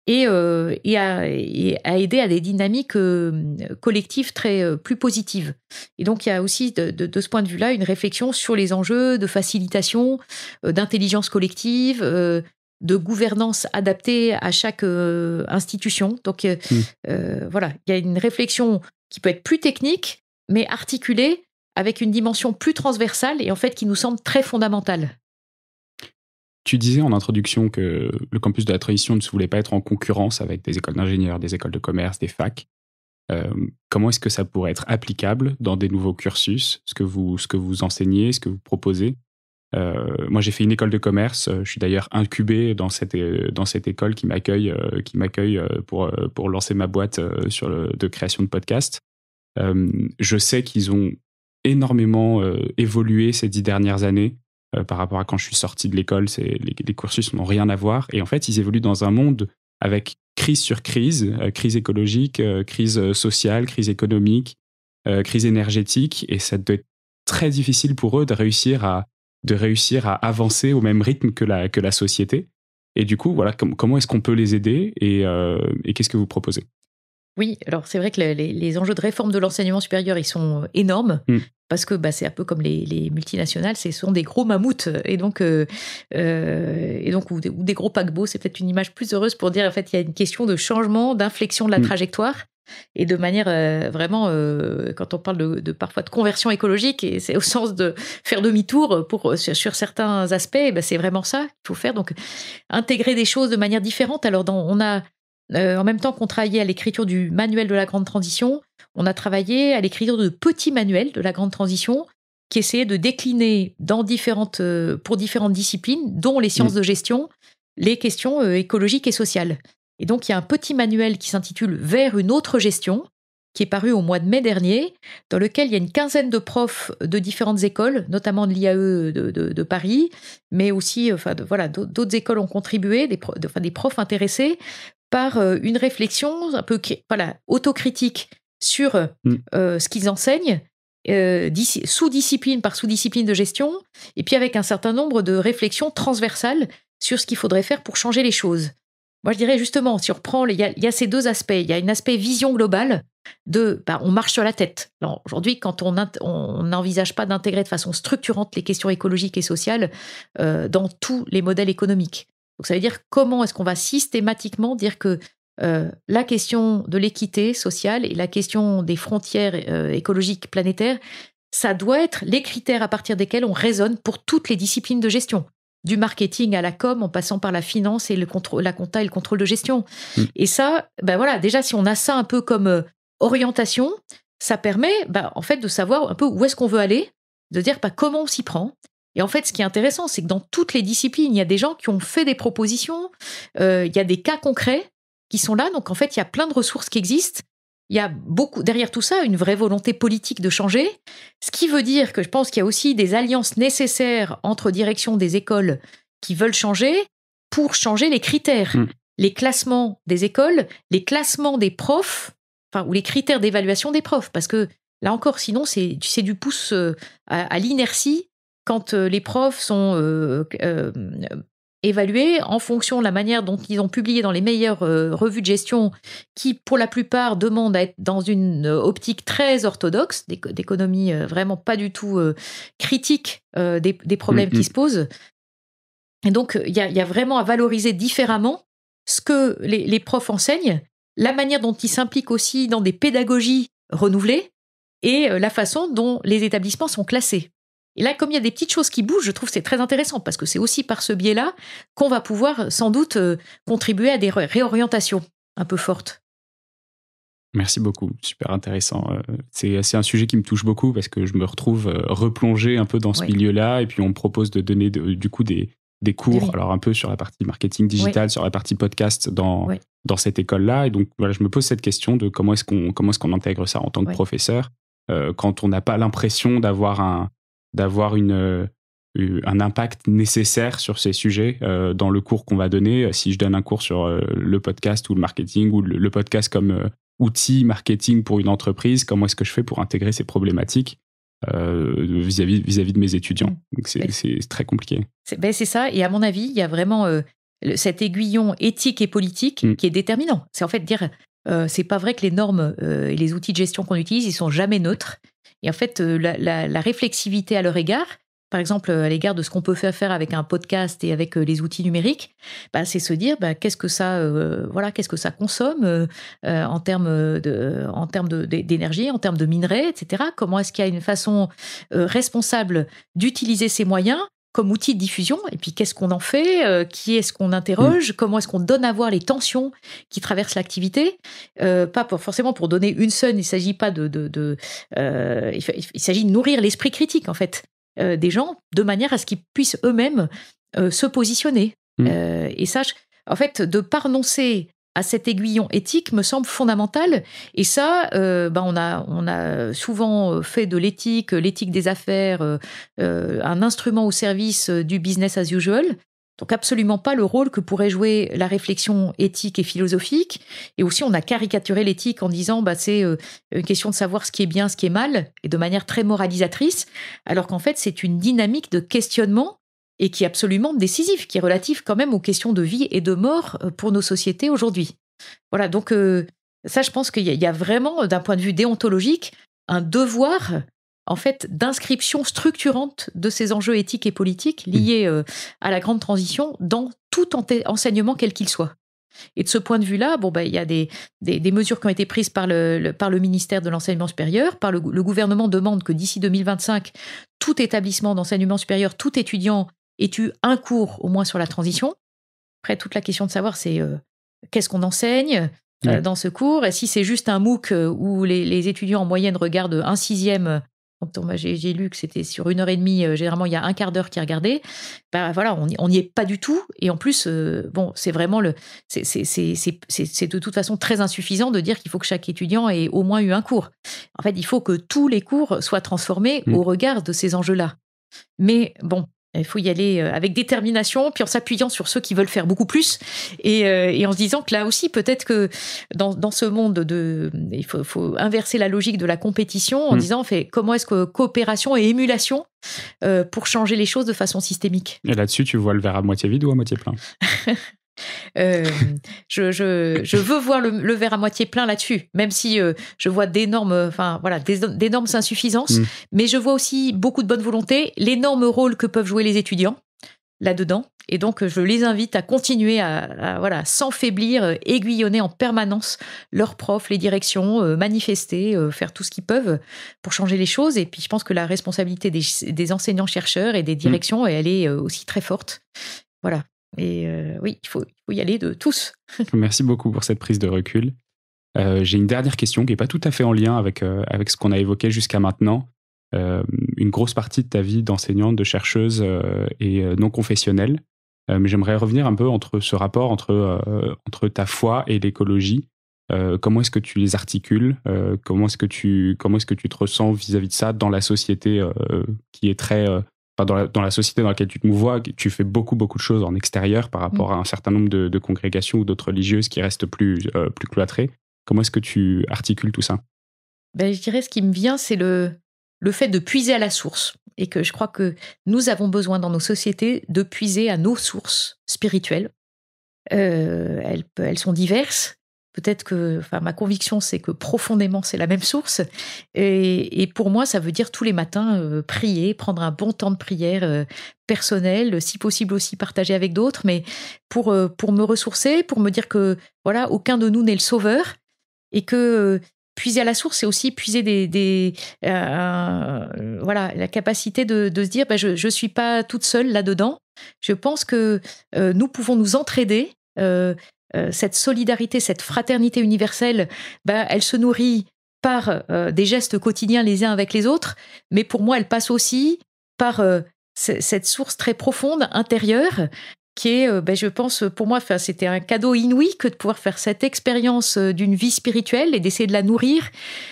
Speaker 2: et à aider à des dynamiques collectives plus positives. Et donc, il y a aussi, de ce point de vue-là, une réflexion sur les enjeux de facilitation, d'intelligence collective, de gouvernance adaptée à chaque institution. Donc, voilà, il y a une réflexion qui peut être plus technique, mais articulée avec une dimension plus transversale et en fait qui nous semble très fondamentale.
Speaker 1: Tu disais en introduction que le campus de la transition ne voulait pas être en concurrence avec des écoles d'ingénieurs, des écoles de commerce, des facs. Comment est-ce que ça pourrait être applicable dans des nouveaux cursus, ce que vous enseignez, ce que vous proposez? Moi, j'ai fait une école de commerce. Je suis d'ailleurs incubé dans cette école qui m'accueille pour lancer ma boîte de création de podcasts. Je sais qu'ils ont énormément évolué ces 10 dernières années. Par rapport à quand je suis sorti de l'école, les cursus n'ont rien à voir. Et en fait, ils évoluent dans un monde avec crise sur crise, crise écologique, crise sociale, crise économique, crise énergétique. Et ça doit être très difficile pour eux de réussir à avancer au même rythme que la société. Et du coup, voilà, comment est-ce qu'on peut les aider et qu'est-ce que vous proposez?
Speaker 2: Oui, alors c'est vrai que les enjeux de réforme de l'enseignement supérieur, ils sont énormes, parce que c'est un peu comme les multinationales, ce sont des gros mammouths, et donc ou des gros paquebots, c'est peut-être une image plus heureuse pour dire en fait il y a une question de changement, d'inflexion de la trajectoire, et de manière vraiment, quand on parle parfois de conversion écologique, et c'est au sens de faire demi-tour sur certains aspects, c'est vraiment ça qu'il faut faire, donc intégrer des choses de manière différente. Alors on a en même temps qu'on travaillait à l'écriture du manuel de la grande transition, on a travaillé à l'écriture de petits manuels de la grande transition qui essayaient de décliner pour différentes disciplines, dont les sciences de gestion, les questions écologiques et sociales. Et donc, il y a un petit manuel qui s'intitule « Vers une autre gestion », qui est paru au mois de mai dernier, dans lequel il y a une quinzaine de profs de différentes écoles, notamment de l'IAE de Paris, mais aussi d'autres écoles ont contribué, des profs intéressés, par une réflexion un peu autocritique sur ce qu'ils enseignent, sous-discipline par sous-discipline de gestion, et puis avec un certain nombre de réflexions transversales sur ce qu'il faudrait faire pour changer les choses. Moi, je dirais justement, si on reprend, il y a ces deux aspects. Il y a un aspect vision globale on marche sur la tête. Alors, aujourd'hui, quand on n'envisage pas d'intégrer de façon structurante les questions écologiques et sociales dans tous les modèles économiques. Donc, ça veut dire comment est-ce qu'on va systématiquement dire que la question de l'équité sociale et la question des frontières écologiques planétaires, ça doit être les critères à partir desquels on raisonne pour toutes les disciplines de gestion. Du marketing à la com, en passant par la finance et la compta et le contrôle de gestion. Et ça, voilà, déjà, si on a ça un peu comme orientation, ça permet en fait de savoir un peu où est-ce qu'on veut aller, de dire comment on s'y prend. Et en fait, ce qui est intéressant, c'est que dans toutes les disciplines, il y a des gens qui ont fait des propositions, il y a des cas concrets qui sont là. Donc, en fait, il y a plein de ressources qui existent. Il y a beaucoup, derrière tout ça, une vraie volonté politique de changer. Ce qui veut dire que je pense qu'il y a aussi des alliances nécessaires entre directions des écoles qui veulent changer pour changer les critères. Les classements des écoles, les classements des profs, ou les critères d'évaluation des profs. Parce que, là encore, sinon, c'est du pouce à l'inertie quand les profs sont évalués en fonction de la manière dont ils ont publié dans les meilleures revues de gestion qui, pour la plupart, demandent à être dans une optique très orthodoxe, d'économie vraiment pas du tout critique des problèmes qui se posent. Et donc, il y a vraiment à valoriser différemment ce que les profs enseignent, la manière dont ils s'impliquent aussi dans des pédagogies renouvelées et la façon dont les établissements sont classés. Et là, comme il y a des petites choses qui bougent, je trouve que c'est très intéressant parce que c'est aussi par ce biais-là qu'on va pouvoir sans doute contribuer à des réorientations un peu fortes.
Speaker 1: Merci beaucoup, super intéressant. C'est un sujet qui me touche beaucoup parce que je me retrouve replongé un peu dans ce milieu-là et puis on me propose de donner du coup des cours, alors un peu sur la partie marketing digital, sur la partie podcast dans cette école-là. Et donc voilà, je me pose cette question de comment est-ce qu'on intègre ça en tant que professeur quand on n'a pas l'impression d'avoir un impact nécessaire sur ces sujets dans le cours qu'on va donner. Si je donne un cours sur le podcast ou le marketing ou le podcast comme outil marketing pour une entreprise, comment est-ce que je fais pour intégrer ces problématiques vis-à-vis de mes étudiants? Donc c'est très compliqué.
Speaker 2: C'est ça, et à mon avis, il y a vraiment cet aiguillon éthique et politique qui est déterminant. C'est en fait dire, c'est pas vrai que les normes et les outils de gestion qu'on utilise, ils sont jamais neutres. Et en fait, la réflexivité à leur égard, par exemple à l'égard de ce qu'on peut faire avec un podcast et avec les outils numériques, c'est se dire qu'est-ce que ça consomme en termes d'énergie, en termes de minerais, etc. Comment est-ce qu'il y a une façon responsable d'utiliser ces moyens comme outil de diffusion, et puis qu'est-ce qu'on en fait, qui est-ce qu'on interroge, comment est-ce qu'on donne à voir les tensions qui traversent l'activité, pas forcément pour donner une seule, il ne s'agit pas il s'agit de nourrir l'esprit critique en fait des gens, de manière à ce qu'ils puissent eux-mêmes se positionner. Et ça, en fait, de ne pas renoncer à cet aiguillon éthique me semble fondamental. Et ça, on a souvent fait de l'éthique des affaires, un instrument au service du business as usual. Donc absolument pas le rôle que pourrait jouer la réflexion éthique et philosophique. Et aussi, on a caricaturé l'éthique en disant c'est une question de savoir ce qui est bien, ce qui est mal, et de manière très moralisatrice, alors qu'en fait, c'est une dynamique de questionnement et qui est absolument décisive, qui est relative quand même aux questions de vie et de mort pour nos sociétés aujourd'hui. Voilà, donc ça, je pense qu'il y a vraiment, d'un point de vue déontologique, un devoir en fait d'inscription structurante de ces enjeux éthiques et politiques liés à la grande transition dans tout enseignement quel qu'il soit. Et de ce point de vue-là, il y a des mesures qui ont été prises par le ministère de l'Enseignement supérieur. Le gouvernement demande que d'ici 2025, tout établissement d'enseignement supérieur, tout étudiant ait eu un cours au moins sur la transition. Après, toute la question de savoir, c'est qu'est-ce qu'on enseigne dans ce cours, et si c'est juste un MOOC où les étudiants en moyenne regardent un sixième. J'ai lu que c'était sur 1h30, généralement il y a un quart d'heure qui regardait. On n'y est pas du tout. Et en plus, c'est vraiment c'est de toute façon très insuffisant de dire qu'il faut que chaque étudiant ait au moins eu un cours. En fait, il faut que tous les cours soient transformés au regard de ces enjeux-là. Mais il faut y aller avec détermination, puis en s'appuyant sur ceux qui veulent faire beaucoup plus, et en se disant que là aussi, peut-être que dans ce monde, il faut inverser la logique de la compétition en disant comment est-ce que coopération et émulation pour changer les choses de façon systémique.
Speaker 1: Et là-dessus, tu vois le verre à moitié vide ou à moitié plein?
Speaker 2: Je veux voir le verre à moitié plein là-dessus, même si je vois d'énormes insuffisances, mais je vois aussi beaucoup de bonne volonté, l'énorme rôle que peuvent jouer les étudiants là-dedans, Et donc, je les invite à continuer à sans faiblir, aiguillonner en permanence leurs profs, les directions, manifester, faire tout ce qu'ils peuvent pour changer les choses. Et puis, je pense que la responsabilité des enseignants-chercheurs et des directions, elle est aussi très forte. Voilà. Et oui, il faut y aller de tous.
Speaker 1: Merci beaucoup pour cette prise de recul. J'ai une dernière question qui n'est pas tout à fait en lien avec ce qu'on a évoqué jusqu'à maintenant. Une grosse partie de ta vie d'enseignante, de chercheuse est non confessionnelle. Mais j'aimerais revenir un peu entre ce rapport entre ta foi et l'écologie. Comment est-ce que tu les articules ? Comment est-ce que tu te ressens vis-à-vis de ça dans la société qui est très... dans la société dans laquelle tu te mouvoies, tu fais beaucoup de choses en extérieur par rapport à un certain nombre de congrégations ou d'autres religieuses qui restent plus cloîtrées. Comment est-ce que tu articules tout ça ?
Speaker 2: Je dirais ce qui me vient, c'est le fait de puiser à la source. Et que je crois que nous avons besoin dans nos sociétés de puiser à nos sources spirituelles. Elles sont diverses. Peut-être que, ma conviction, c'est que profondément, c'est la même source. Et pour moi, ça veut dire tous les matins prier, prendre un bon temps de prière personnel, si possible aussi partagé avec d'autres, mais pour me ressourcer, pour me dire que voilà, aucun de nous n'est le sauveur et que puiser à la source, c'est aussi puiser la capacité de se dire je suis pas toute seule là-dedans. Je pense que nous pouvons nous entraider. Cette solidarité, cette fraternité universelle, elle se nourrit par des gestes quotidiens les uns avec les autres, mais pour moi, elle passe aussi par cette source très profonde, intérieure, qui est, je pense, pour moi, c'était un cadeau inouï que de pouvoir faire cette expérience d'une vie spirituelle et d'essayer de la nourrir.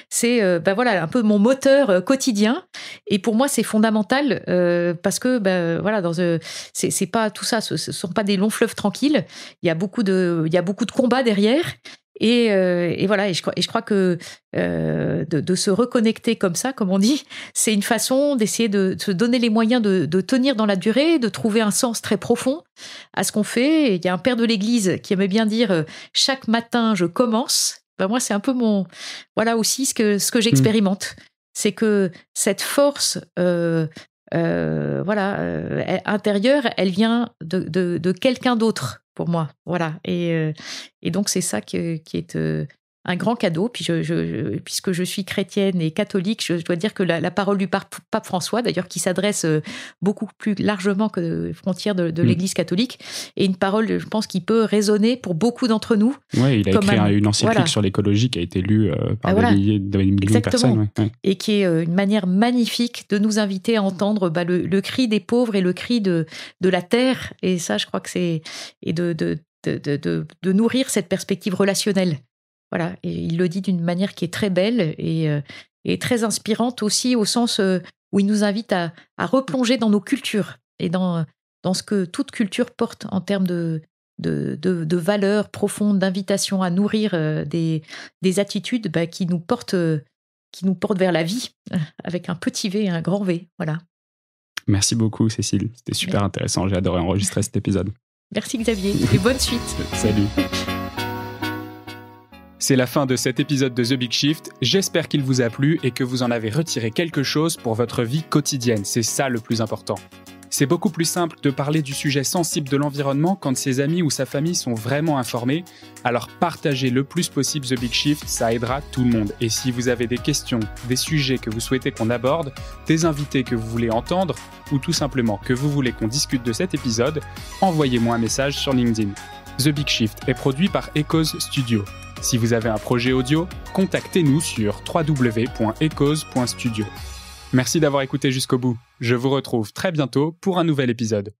Speaker 2: C'est un peu mon moteur quotidien. Et pour moi, c'est fondamental parce que c'est pas tout ça, ce sont pas des longs fleuves tranquilles. Il y a beaucoup de combats derrière. Et je crois que de se reconnecter comme ça, comme on dit, c'est une façon d'essayer de se donner les moyens de tenir dans la durée, de trouver un sens très profond à ce qu'on fait. Et il y a un père de l'Église qui aimait bien dire « chaque matin, je commence ». Moi, c'est un peu aussi ce que j'expérimente. C'est que cette force intérieure, elle vient de quelqu'un d'autre. Pour moi, voilà. Et donc, c'est ça qui est un grand cadeau. Puis, puisque je suis chrétienne et catholique, je dois dire que la parole du pape François, d'ailleurs, qui s'adresse beaucoup plus largement que les frontières de l'Église catholique, est une parole, je pense, qui peut résonner pour beaucoup d'entre nous.
Speaker 1: Oui, il a écrit une encyclique sur l'écologie qui a été lue par des millions de personnes. Ouais.
Speaker 2: Et qui est une manière magnifique de nous inviter à entendre le cri des pauvres et le cri de la terre. Et ça, je crois que c'est... Et de nourrir cette perspective relationnelle. Voilà, et il le dit d'une manière qui est très belle et très inspirante aussi, au sens où il nous invite à replonger dans nos cultures et dans ce que toute culture porte en termes de valeurs profondes, d'invitation à nourrir des attitudes qui nous portent vers la vie, avec un petit V et un grand V. Voilà.
Speaker 1: Merci beaucoup, Cécile. C'était super intéressant. J'ai adoré enregistrer cet épisode.
Speaker 2: Merci Xavier, et bonne suite.
Speaker 1: Salut. C'est la fin de cet épisode de The Big Shift. J'espère qu'il vous a plu et que vous en avez retiré quelque chose pour votre vie quotidienne. C'est ça le plus important. C'est beaucoup plus simple de parler du sujet sensible de l'environnement quand ses amis ou sa famille sont vraiment informés. Alors partagez le plus possible The Big Shift, ça aidera tout le monde. Et si vous avez des questions, des sujets que vous souhaitez qu'on aborde, des invités que vous voulez entendre, ou tout simplement que vous voulez qu'on discute de cet épisode, envoyez-moi un message sur LinkedIn. The Big Shift est produit par Echoes Studio. Si vous avez un projet audio, contactez-nous sur www.echoes.studio. Merci d'avoir écouté jusqu'au bout. Je vous retrouve très bientôt pour un nouvel épisode.